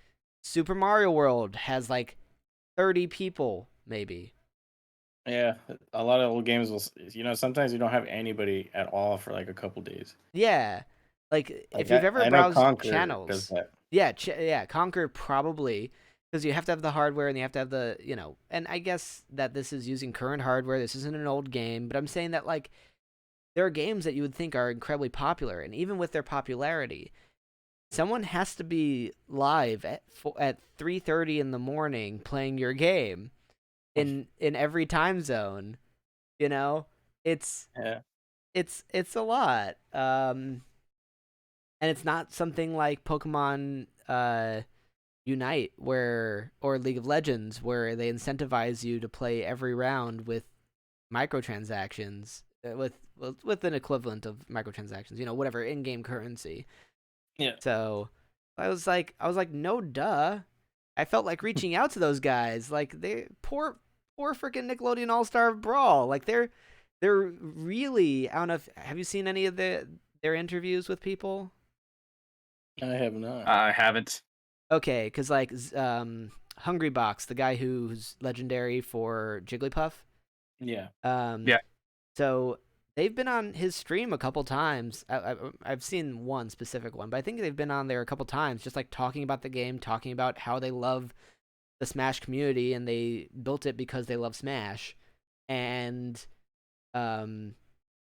A: Super Mario World has like 30 people maybe.
C: Yeah, a lot of old games will. Sometimes you don't have anybody at all for like a couple days.
A: Yeah, like if
C: Like
A: you've ever
C: I know
A: browsed
C: Conquer does
A: channels,
C: that.
A: yeah, Conquer probably, because you have to have the hardware and you have to have the, and I guess that this is using current hardware. This isn't an old game, but I'm saying that like there are games that you would think are incredibly popular, and even with their popularity, someone has to be live at 3:30 in the morning playing your game in every time zone. You know, it's
C: Yeah.
A: it's a lot. And it's not something like Pokemon Unite or League of Legends where they incentivize you to play every round with microtransactions with an equivalent of microtransactions, whatever in-game currency.
C: Yeah.
A: So I was like, no, duh. I felt like reaching out to those guys. Like they poor freaking Nickelodeon All Star Brawl. Like they're really. I don't know. Have you seen any of their interviews with people?
C: I have not.
B: I haven't.
A: Okay, because like Hungry Box, the guy who's legendary for Jigglypuff.
C: Yeah.
B: Yeah.
A: So they've been on his stream a couple times. I've seen one specific one, but I think they've been on there a couple times, just like talking about the game, talking about how they love the Smash community and they built it because they love Smash, and um,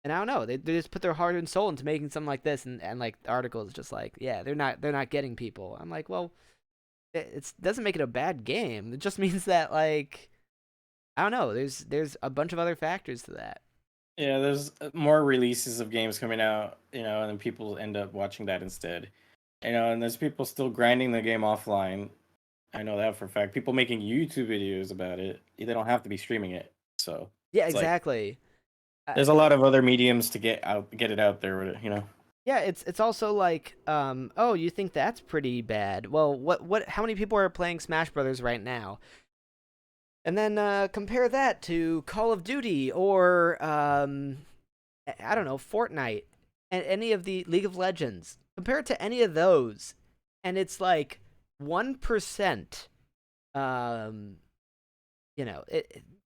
A: and I don't know, they just put their heart and soul into making something like this, and like the article is just like, yeah, they're not getting people. I'm like, well, it doesn't make it a bad game. It just means that like I don't know. There's a bunch of other factors to that.
C: Yeah, there's more releases of games coming out, and then people end up watching that instead. And there's people still grinding the game offline. I know that for a fact. People making YouTube videos about it. They don't have to be streaming it. So
A: Yeah,
C: it's like
A: exactly.
C: there's a lot of other mediums to get it out there with it.
A: Yeah, it's also like, oh, you think that's pretty bad? Well, how many people are playing Smash Brothers right now? And then compare that to Call of Duty or I don't know, Fortnite and any of the League of Legends. Compare it to any of those, and it's like 1%. Um,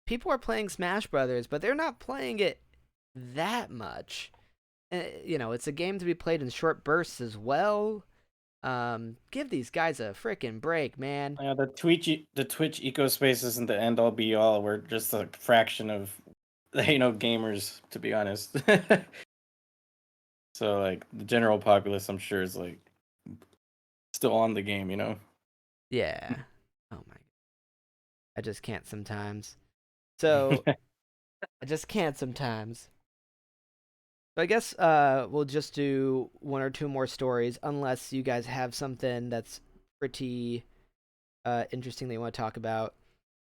A: people are playing Smash Brothers, but they're not playing it that much. It's a game to be played in short bursts as well. Give these guys a freaking break, man.
C: Yeah, the Twitch ecospace isn't the end all be all. We're just a fraction of gamers, to be honest. So like the general populace, I'm sure is like still on the game.
A: Yeah. Oh my. I just can't sometimes. So I just can't sometimes. So I guess we'll just do one or two more stories, unless you guys have something that's pretty interesting that you want to talk about.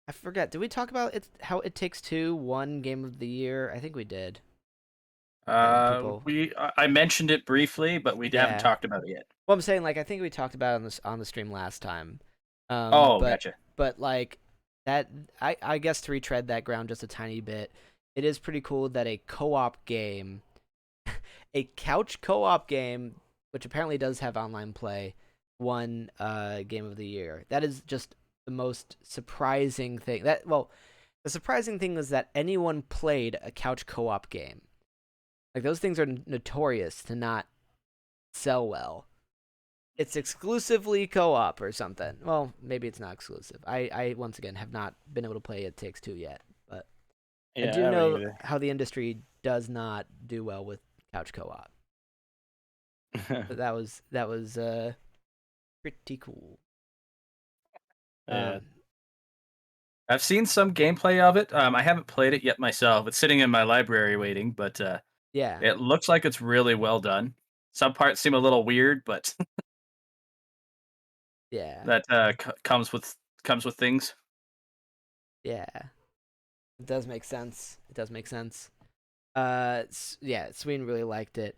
A: I forgot. Did we talk about how It Takes Two won Game of the Year? I think we did. People.
B: I mentioned it briefly, but we haven't
A: Yeah.
B: talked about it yet.
A: Well, I'm saying like I think we talked about it on the stream last time.
B: Oh,
A: But
B: gotcha.
A: like that, I guess to retread that ground just a tiny bit, it is pretty cool that a co-op game, a couch co-op game, which apparently does have online play, won Game of the Year. That is just the most surprising thing. The surprising thing is that anyone played a couch co-op game. Like those things are notorious to not sell well. It's exclusively co-op or something. Well, maybe it's not exclusive. I once again have not been able to play It Takes Two yet, but I
C: Yeah,
A: do
C: I haven't
A: know
C: either.
A: how the industry does not do well with couch co-op. But that was pretty cool.
C: Yeah.
B: I've seen some gameplay of it. I haven't played it yet myself. It's sitting in my library waiting, but
A: Yeah,
B: it looks like it's really well done. Some parts seem a little weird, but
A: yeah,
B: that comes with things.
A: yeah. It does make sense. It does make sense. Yeah, Sweden really liked it.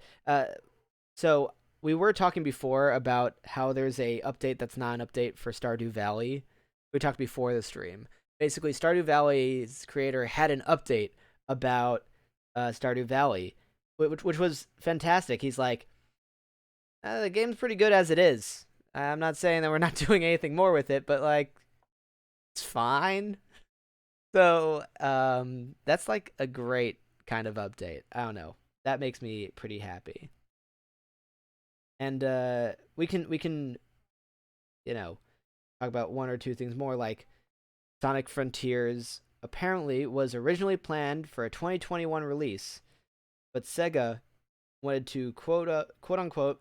A: So we were talking before about how there's a update that's not an update for Stardew Valley. We talked before the stream. Basically, Stardew Valley's creator had an update about Stardew Valley, which was fantastic. He's like, the game's pretty good as it is. I'm not saying that we're not doing anything more with it, but like, it's fine. So, that's like a great kind of update. I don't know. That makes me pretty happy. And we can talk about one or two things more, like Sonic Frontiers apparently was originally planned for a 2021 release, but Sega wanted to quote unquote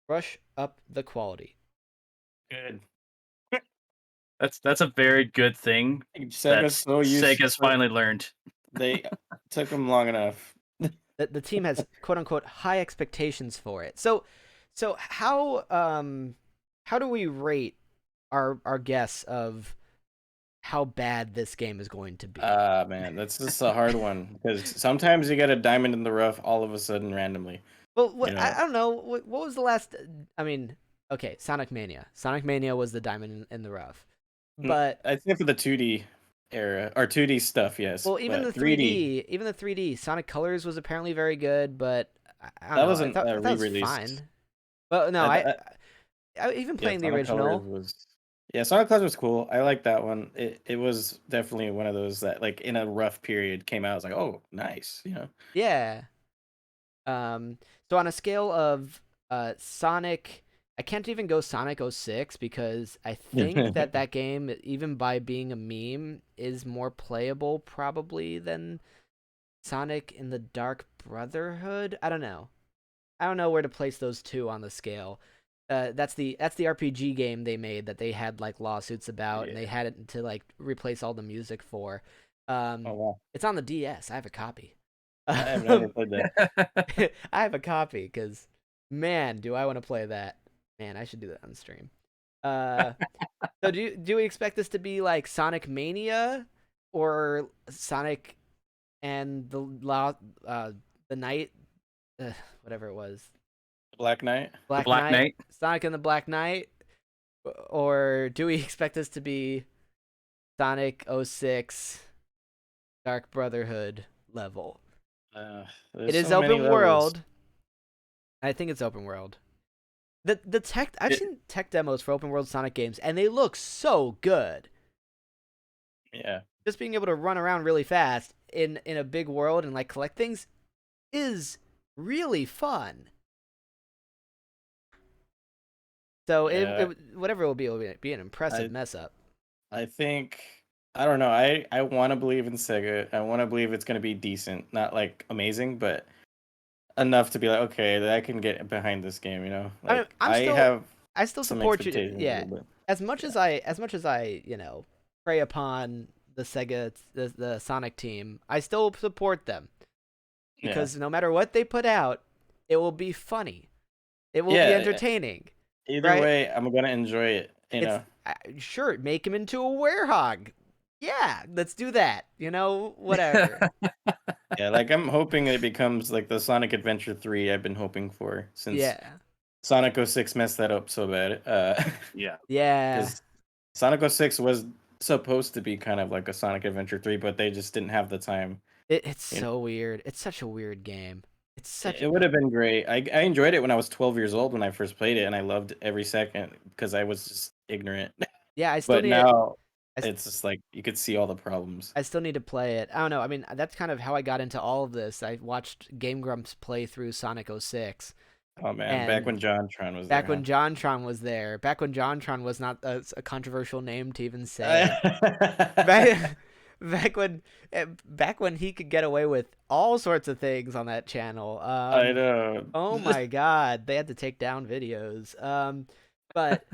A: brush up the quality.
C: Good.
B: That's a very good thing that
C: Sega's so used.
B: Sega's finally learned.
C: They took them long enough.
A: The team has quote unquote high expectations for it. So how do we rate our guess of how bad this game is going to be?
C: Man, that's just a hard one because sometimes you get a diamond in the rough all of a sudden randomly.
A: Well,
C: You know,
A: I don't know. What was the last? I mean, okay, Sonic Mania. Sonic Mania was the diamond in the rough. But
C: I'd say for the 2D era or 2D stuff, yes.
A: well, even
C: but
A: the 3D, even the 3D, Sonic Colors was apparently very good. But I don't
C: that
A: know.
C: wasn't
A: I thought it was
C: re-released.
A: fine. Well, no, I even
C: Yeah,
A: playing the
C: Sonic Colors
A: original.
C: was Sonic Colors was cool. I like that one. It was definitely one of those that like in a rough period came out. I was like, oh, nice.
A: Yeah. So on a scale of Sonic, I can't even go Sonic 06 because I think that game, even by being a meme, is more playable probably than Sonic in the Dark Brotherhood. I don't know. I don't know where to place those two on the scale. That's the RPG game they made that they had like lawsuits about, and they had it to like replace all the music for.
C: Oh wow.
A: It's on the DS. I have a copy.
C: I have never played that.
A: I have a copy because, man, do I want to play that. Man, I should do that on stream. So do we expect this to be like Sonic Mania or Sonic and the Night, whatever it was,
C: Black Knight.
A: Black Knight, Sonic and the Black Knight, or do we expect this to be Sonic 06 Dark Brotherhood level? It is
C: so many
A: open
C: levels.
A: world. I think it's open world. The tech, I've seen tech demos for open world Sonic games, and they look so good.
C: Yeah.
A: Just being able to run around really fast in a big world and like collect things is really fun. So whatever it will be an impressive mess up.
C: I think I don't know. I want to believe in Sega. I want to believe it's going to be decent, not like amazing, but enough to be like, okay, I can get behind this game. Like,
A: I still
C: some
A: support you.
C: expectations a
A: Yeah,
C: little bit.
A: as much as I prey upon the Sega the Sonic team, I still support them because no matter what they put out, it will be funny. It will be entertaining.
C: Either way, I'm gonna enjoy it.
A: Sure, make him into a werehog. Yeah, let's do that. Whatever.
C: Yeah, like I'm hoping it becomes like the Sonic Adventure 3 I've been hoping for since Sonic 06 messed that up so bad.
B: Yeah.
C: Because Sonic 06 was supposed to be kind of like a Sonic Adventure 3, but they just didn't have the time.
A: It's so weird. It's such a weird game.
C: It would have been great. I enjoyed it when I was 12 years old when I first played it, and I loved every second because I was just ignorant.
A: Yeah, I still
C: but now it's just like you could see all the problems.
A: I still need to play it. I don't know. I mean, that's kind of how I got into all of this. I watched Game Grumps play through Sonic 06.
C: Oh man, back when JonTron was
A: there.
C: Back when
A: JonTron was there. Back when JonTron was not a controversial name to even say. Back when he could get away with all sorts of things on that channel.
C: I know.
A: Oh my god, they had to take down videos. But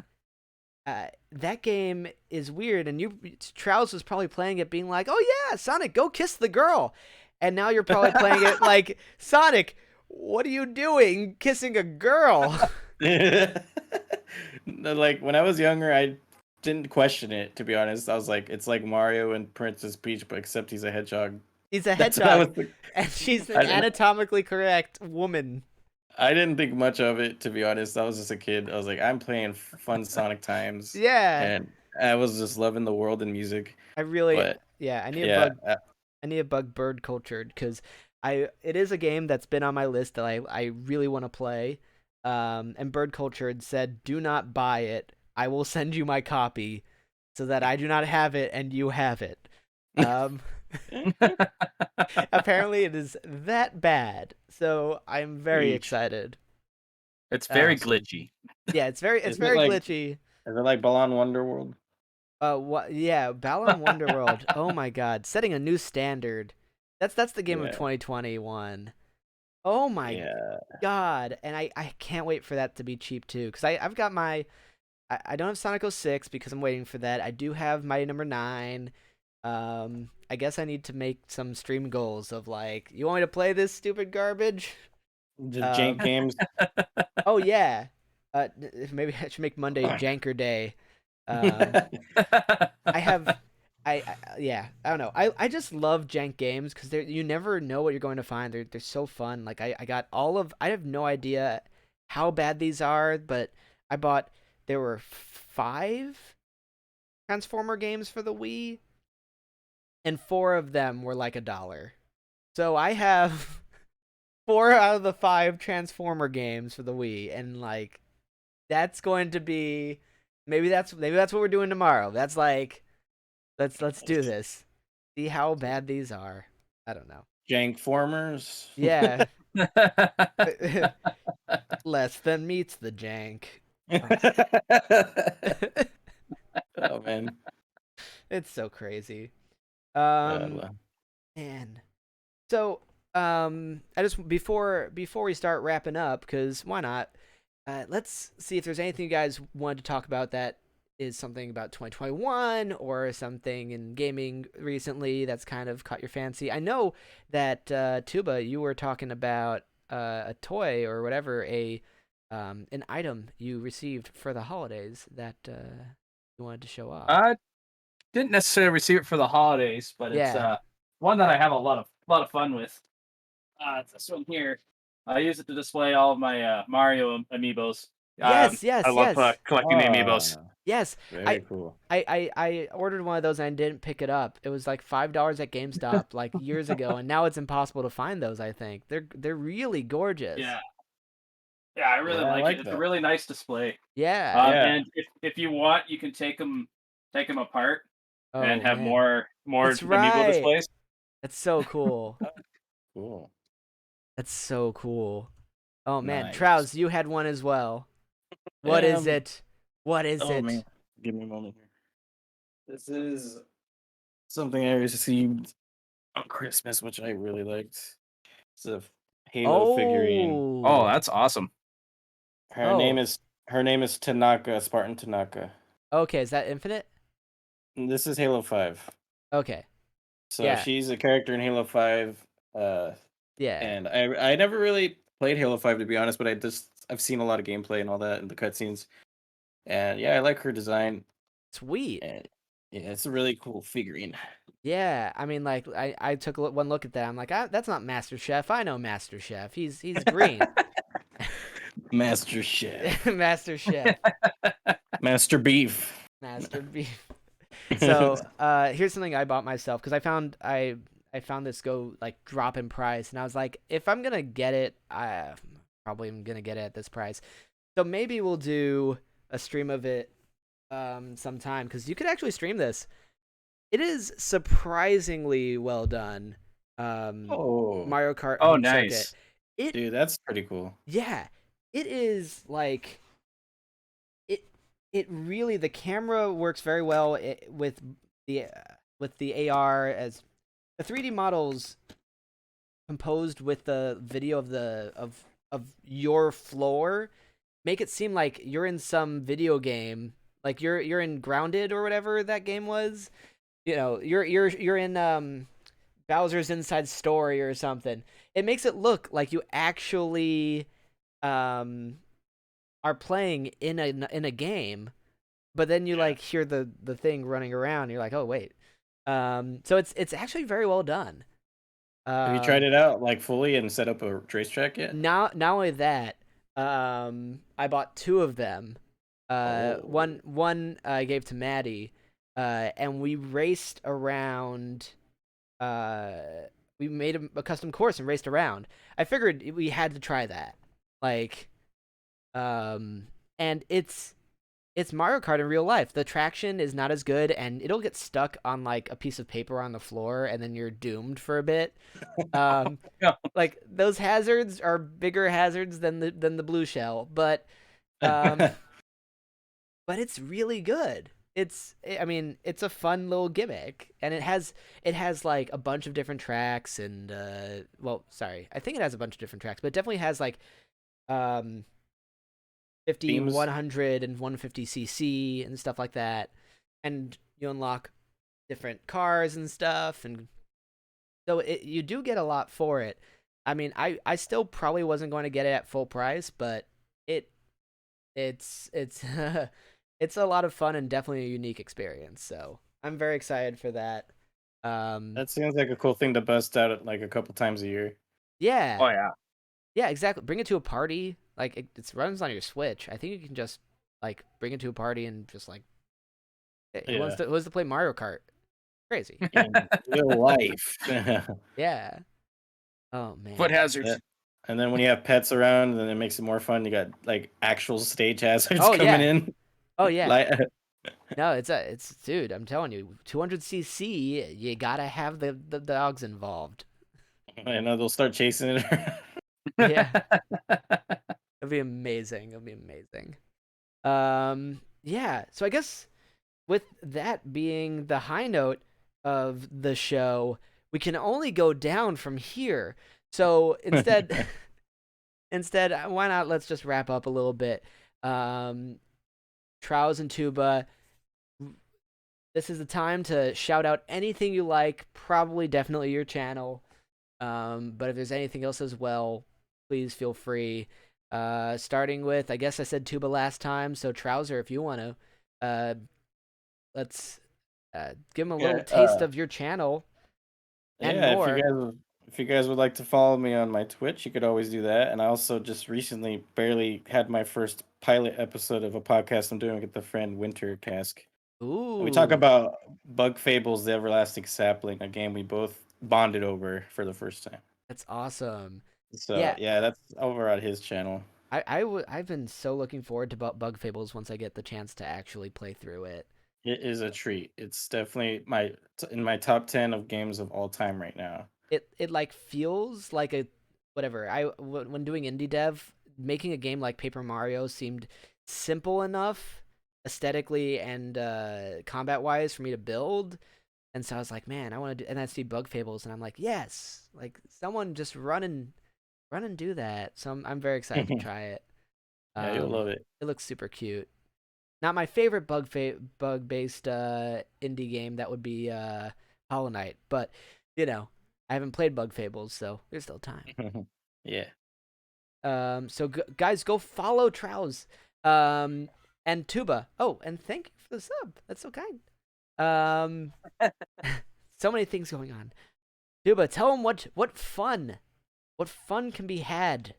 A: that game is weird, and Trouz was probably playing it being like, oh yeah, Sonic, go kiss the girl. And now you're probably playing it like, Sonic, what are you doing kissing a girl?
C: Like when I was younger, I didn't question it, to be honest. I was like, it's like Mario and Princess Peach, but except he's a hedgehog.
A: He's a hedgehog, and she's an anatomically correct woman.
C: I didn't think much of it, to be honest. I was just a kid. I was like, I'm playing fun Sonic times.
A: Yeah.
C: And I was just loving the world and music.
A: I need a bug Bird Cultured because it is a game that's been on my list that I really want to play. And Bird Cultured said, do not buy it. I will send you my copy so that I do not have it and you have it. Um, apparently, it is that bad. So I'm very
C: Yeesh.
A: excited.
B: It's very
C: Awesome.
B: glitchy.
A: Yeah, it's very
C: Is it
A: glitchy.
C: Is it like Balan Wonderworld?
A: What? Yeah, Balan Wonderworld. Oh my God, setting a new standard. That's the game of
C: Yeah.
A: 2021. Oh my
C: Yeah.
A: God, and I can't wait for that to be cheap too, because I've got my I don't have Sonic 06 because I'm waiting for that. I do have Mighty Number 9. I guess I need to make some stream goals of like, you want me to play this stupid garbage?
C: The jank games.
A: Oh yeah. Maybe I should make Monday Janker Day. Um, I have, yeah, I don't know. I just love jank games because you never know what you're going to find. They're so fun. Like I got I have no idea how bad these are, but I bought. There were 5 Transformer games for the Wii, and 4 of them were like $1. So I have 4 out of the 5 Transformer games for the Wii, and like that's going to be maybe that's what we're doing tomorrow. That's like let's do this. See how bad these are. I don't know.
C: Jank formers.
A: Yeah. Less than meets the jank.
C: Oh man.
A: It's so crazy.
C: Well,
A: Man. So, I just before we start wrapping up, because why not? Let's see if there's anything you guys wanted to talk about that is something about 2021 or something in gaming recently that's kind of caught your fancy. I know that Tuba, you were talking about a toy or whatever, an item you received for the holidays that you wanted to show off.
B: I didn't necessarily receive it for the holidays, but it's
A: Yeah.
B: one that I have a lot of fun with. It's this one here. I use it to display all of my Mario amiibos.
A: Yes,
B: I love collecting the amiibos.
A: Yes.
C: very cool.
A: I ordered one of those and I didn't pick it up. It was like $5 at GameStop like years ago, and now it's impossible to find those. I think they're really gorgeous.
B: Yeah, I really
C: Yeah, I
B: like
C: like
B: it. It's a
C: that.
B: really nice display.
A: Yeah.
C: Yeah.
B: And if you want, you can take them apart
A: Oh
B: and have
A: man.
B: more
A: That's
B: amiibo
A: right.
B: displays.
A: That's so cool.
C: Cool.
A: That's so cool. Oh man,
C: Nice.
A: Trouz, you had one as well. What is it? What is it?
C: Man. Give me a moment here. This is something I received on Christmas, which I really liked. It's a Halo figurine.
B: Oh, that's awesome.
C: Her name is Tanaka, Spartan Tanaka.
A: Okay, is that Infinite?
C: And this is Halo 5.
A: Okay.
C: So
A: Yeah.
C: she's a character in Halo 5.
A: Yeah.
C: And I never really played Halo 5 to be honest, but I've seen a lot of gameplay and all that and the cutscenes. And yeah, I like her design.
A: Sweet.
C: And yeah, it's a really cool figurine.
A: Yeah, I mean, like, I took one look at that. I'm like, that's not Master Chef. I know Master Chef. He's green.
C: Master Chef.
A: Master Chef.
C: Master Beef.
A: Master Beef. So, here's something I bought myself because I found this go like drop in price, and I was like, if I'm gonna get it, I probably am gonna get it at this price. So maybe we'll do a stream of it sometime because you could actually stream this. It is surprisingly well done. Mario Kart.
B: Oh,
A: Home
B: nice.
A: Circuit.
C: Dude, that's pretty cool.
A: Yeah, it is like it really, the camera works very well with the AR, as the 3D models composed with the video of your floor make it seem like you're in some video game, like you're in Grounded or whatever that game was. You know, you're in Bowser's Inside Story or something. It makes it look like you actually are playing in a game, but then you like hear the thing running around. And you're like, oh wait. So it's actually very well done.
C: Have you tried it out like fully and set up a racetrack yet?
A: Not only that, I bought 2 of them. One I gave to Maddie, and we raced around. We made a custom course and raced around. I figured we had to try that, like, and it's it's Mario Kart in real life. The traction is not as good, and it'll get stuck on like a piece of paper on the floor, and then you're doomed for a bit. Um,
B: Yeah.
A: like those hazards are bigger hazards than the blue shell, um, but it's really good. I mean, it's a fun little gimmick, and it has like a bunch of different tracks, and well, sorry, I think it has a bunch of different tracks, but it definitely has like um 50,
C: Themes.
A: 100, and 150cc and stuff like that, and you unlock different cars and stuff, and so you do get a lot for it. I mean, I still probably wasn't going to get it at full price, but it it's it's a lot of fun and definitely a unique experience. So I'm very excited for that.
C: That seems like a cool thing to bust out at, like, a couple times a year.
A: Yeah,
B: Oh yeah.
A: yeah, exactly. Bring it to a party. Like it runs on your Switch. I think you can just like bring it to a party and just like, hey,
C: Yeah.
A: who wants to play Mario Kart? Crazy.
C: In real life.
A: Yeah. Oh man.
B: Foot hazards.
C: Yeah. And then when you have pets around, then it makes it more fun. You got like actual stage hazards
A: Oh,
C: coming
A: yeah.
C: in.
A: Oh yeah.
C: Like,
A: No, it's dude. I'm telling you, 200cc. You gotta have the dogs involved.
C: I know they'll start chasing it.
A: Yeah, it'll be amazing. It'll be amazing. Yeah. So I guess with that being the high note of the show, we can only go down from here. So instead, why not? Let's just wrap up a little bit. Trouz and Tuba, this is the time to shout out anything you like. Probably, definitely your channel. But if there's anything else as well, please feel free. Starting with, I guess I said Tuba last time, so TrouzrShnauzer, if you want to, let's give him a little taste of your channel and
C: Yeah,
A: more.
C: if you guys would like to follow me on my Twitch, you could always do that. And I also just recently barely had my first pilot episode of a podcast I'm doing with the friend Winter Cask.
A: Ooh,
C: We talk about Bug Fables: The Everlasting Sapling, a game we both bonded over for the first time.
A: that's awesome.
C: So
A: Yeah.
C: yeah, that's over at his channel.
A: I've been so looking forward to Bug Fables once I get the chance to actually play through it.
C: It is a treat. It's definitely in my top 10 of games of all time right now.
A: It like feels like a whatever. When doing indie dev, making a game like Paper Mario seemed simple enough aesthetically and combat wise for me to build. And so I was like, man, I want to do, and I see Bug Fables, and I'm like, yes, like someone just run and do that. So I'm very excited to try it.
C: Yeah, you'll love it.
A: It looks super cute. Not my favorite bug based indie game. That would be Hollow Knight, but you know, I haven't played Bug Fables, so there's still time.
C: Yeah.
A: So guys, go follow Trouz, and Tuba. Oh, and thank you for the sub. That's so kind. So many things going on. Tuba, tell them what fun can be had.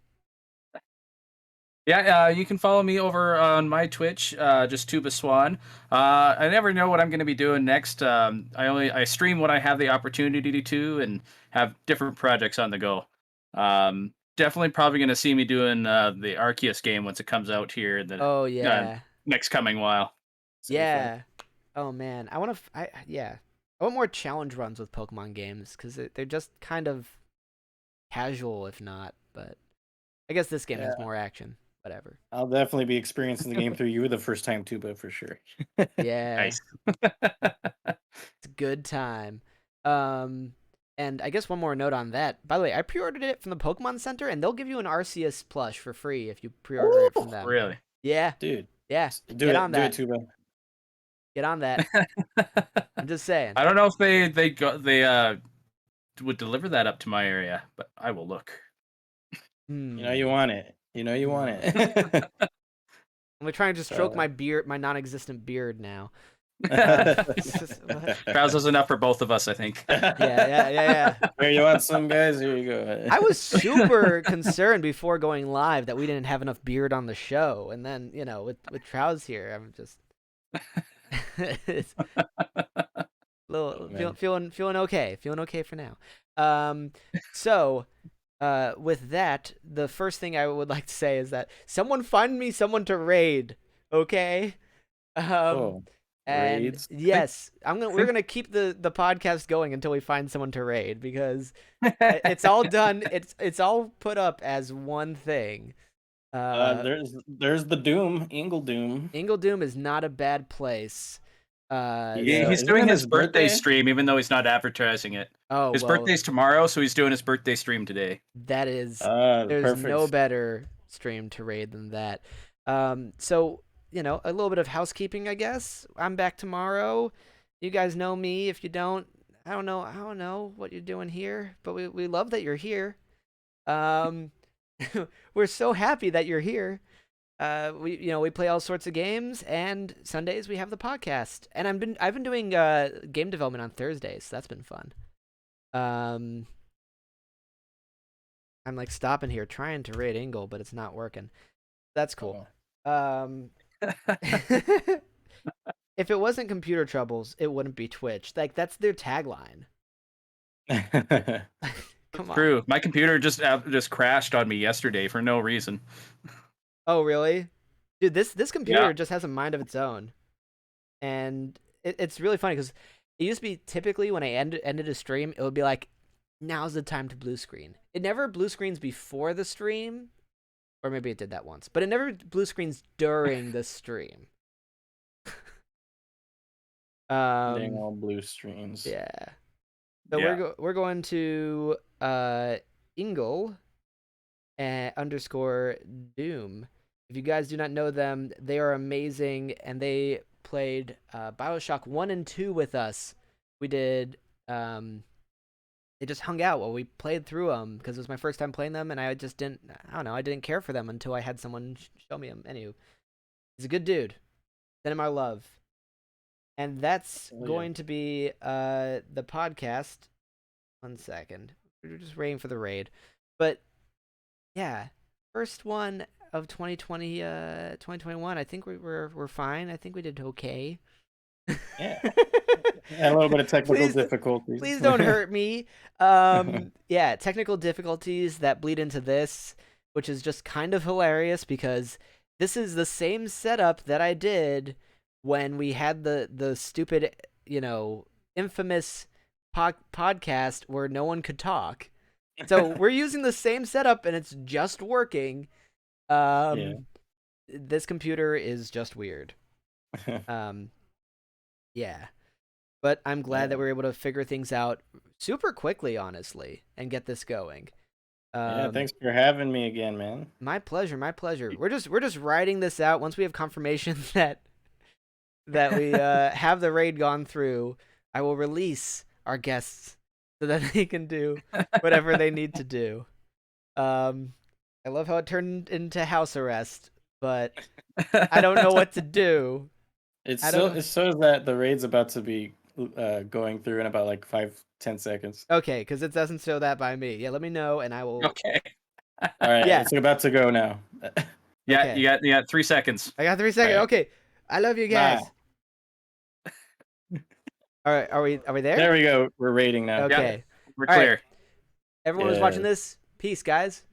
B: Yeah, you can follow me over on my Twitch, just TubaSwan. I never know what I'm going to be doing next. I stream when I have the opportunity to, and have different projects on the go. Definitely, probably going to see me doing the Arceus game once it comes out here in the
A: Oh yeah,
B: next coming while.
A: yeah. Oh man, I want to. Yeah, I want more challenge runs with Pokemon games because they're just kind of casual, if not. But I guess this game has more action. Whatever.
C: I'll definitely be experiencing the game through you the first time, Tuba, for sure.
A: Yeah.
B: Nice.
A: It's a good time. And I guess one more note on that. By the way, I pre-ordered it from the Pokemon Center, and they'll give you an Arceus plush for free if you pre-order it from them.
B: Really?
A: Yeah.
C: Dude.
A: Yeah.
C: Do
A: Get
C: it.
A: on
C: Do
A: that.
C: it, Tuba.
A: Get on that. I'm just saying.
B: I don't know if they would deliver that up to my area, but I will look.
C: You know you want it. You know you want it.
A: I'm trying to stroke my beard, my non-existent beard now.
B: Trousers enough for both of us, I think.
A: Yeah.
C: Here, you want some, guys? Here you go.
A: I was super concerned before going live that we didn't have enough beard on the show, and then with Trouz here, I'm just feeling okay for now. So with that, the first thing I would like to say is that someone find me someone to raid, okay?
C: Oh,
A: And
C: raids.
A: yes, we're gonna keep the podcast going until we find someone to raid because it's all done. It's all put up as one thing.
C: There's the Doom, Ingle Doom.
A: Ingle Doom is not a bad place.
B: He's
C: Isn't
B: doing
C: it
B: his
C: his
B: birthday
C: birthday?
B: stream, even though he's not advertising it.
A: Oh,
B: His
A: well,
B: birthday's tomorrow, so he's doing his birthday stream today.
A: that is there's
C: Perfect.
A: no better stream to raid than that. So a little bit of housekeeping, I guess. I'm back tomorrow. You guys know me. If you don't, I don't know what you're doing here, but we love that you're here. We're so happy that you're here. We play all sorts of games, and Sundays we have the podcast. And I've been doing game development on Thursdays, so that's been fun. I'm like stopping here trying to raid Ingle, but it's not working. That's cool. If it wasn't computer troubles, it wouldn't be Twitch. Like that's their tagline. Come on.
B: True. My computer just crashed on me yesterday for no reason.
A: Oh really? Dude, this computer
B: Yeah.
A: just has a mind of its own, and it's really funny because it used to be typically when I ended a stream, it would be like, now's the time to blue screen. It never blue screens before the stream, or maybe it did that once, but it never blue screens during the stream.
C: Dang all blue streams.
A: Yeah. So
B: Yeah.
A: we're going to Ingle _ Doom. If you guys do not know them, they are amazing, and they played BioShock 1 and 2 with us. We did they just hung out while we played through them because it was my first time playing them, and I didn't care for them until I had someone show me them. Anywho, he's a good dude. Send him our love. And that's going to be the podcast. 1 second. We're just waiting for the raid. But yeah, first one of 2020 2021. I think we're fine. I think we did okay.
C: Yeah. A little bit of technical difficulties.
A: Please don't hurt me. Yeah, technical difficulties that bleed into this, which is just kind of hilarious because this is the same setup that I did when we had the stupid, infamous podcast where no one could talk. So we're using the same setup and it's just working. This computer is just weird. Yeah. But I'm glad that we're able to figure things out super quickly, honestly, and get this going.
C: Yeah, thanks for having me again, man.
A: My pleasure, my pleasure. We're just writing this out. Once we have confirmation that we have the raid gone through, I will release our guests so that they can do whatever they need to do. I love how it turned into house arrest, but I don't know what to do.
C: It shows that the raid's about to be going through in about like 5-10 seconds.
A: Okay, because it doesn't show that by me. Yeah, let me know and I will.
B: Okay.
C: All right,
A: Yeah.
C: it's about to go now.
B: Yeah,
A: Okay.
B: you got 3 seconds.
A: I got 3 seconds.
C: Right.
A: Okay, I love you guys. All right, are we there?
C: There we go. We're raiding now.
A: Okay.
B: We're
A: All right.
B: clear.
A: Everyone who's watching
C: Yeah.
A: this, peace, guys.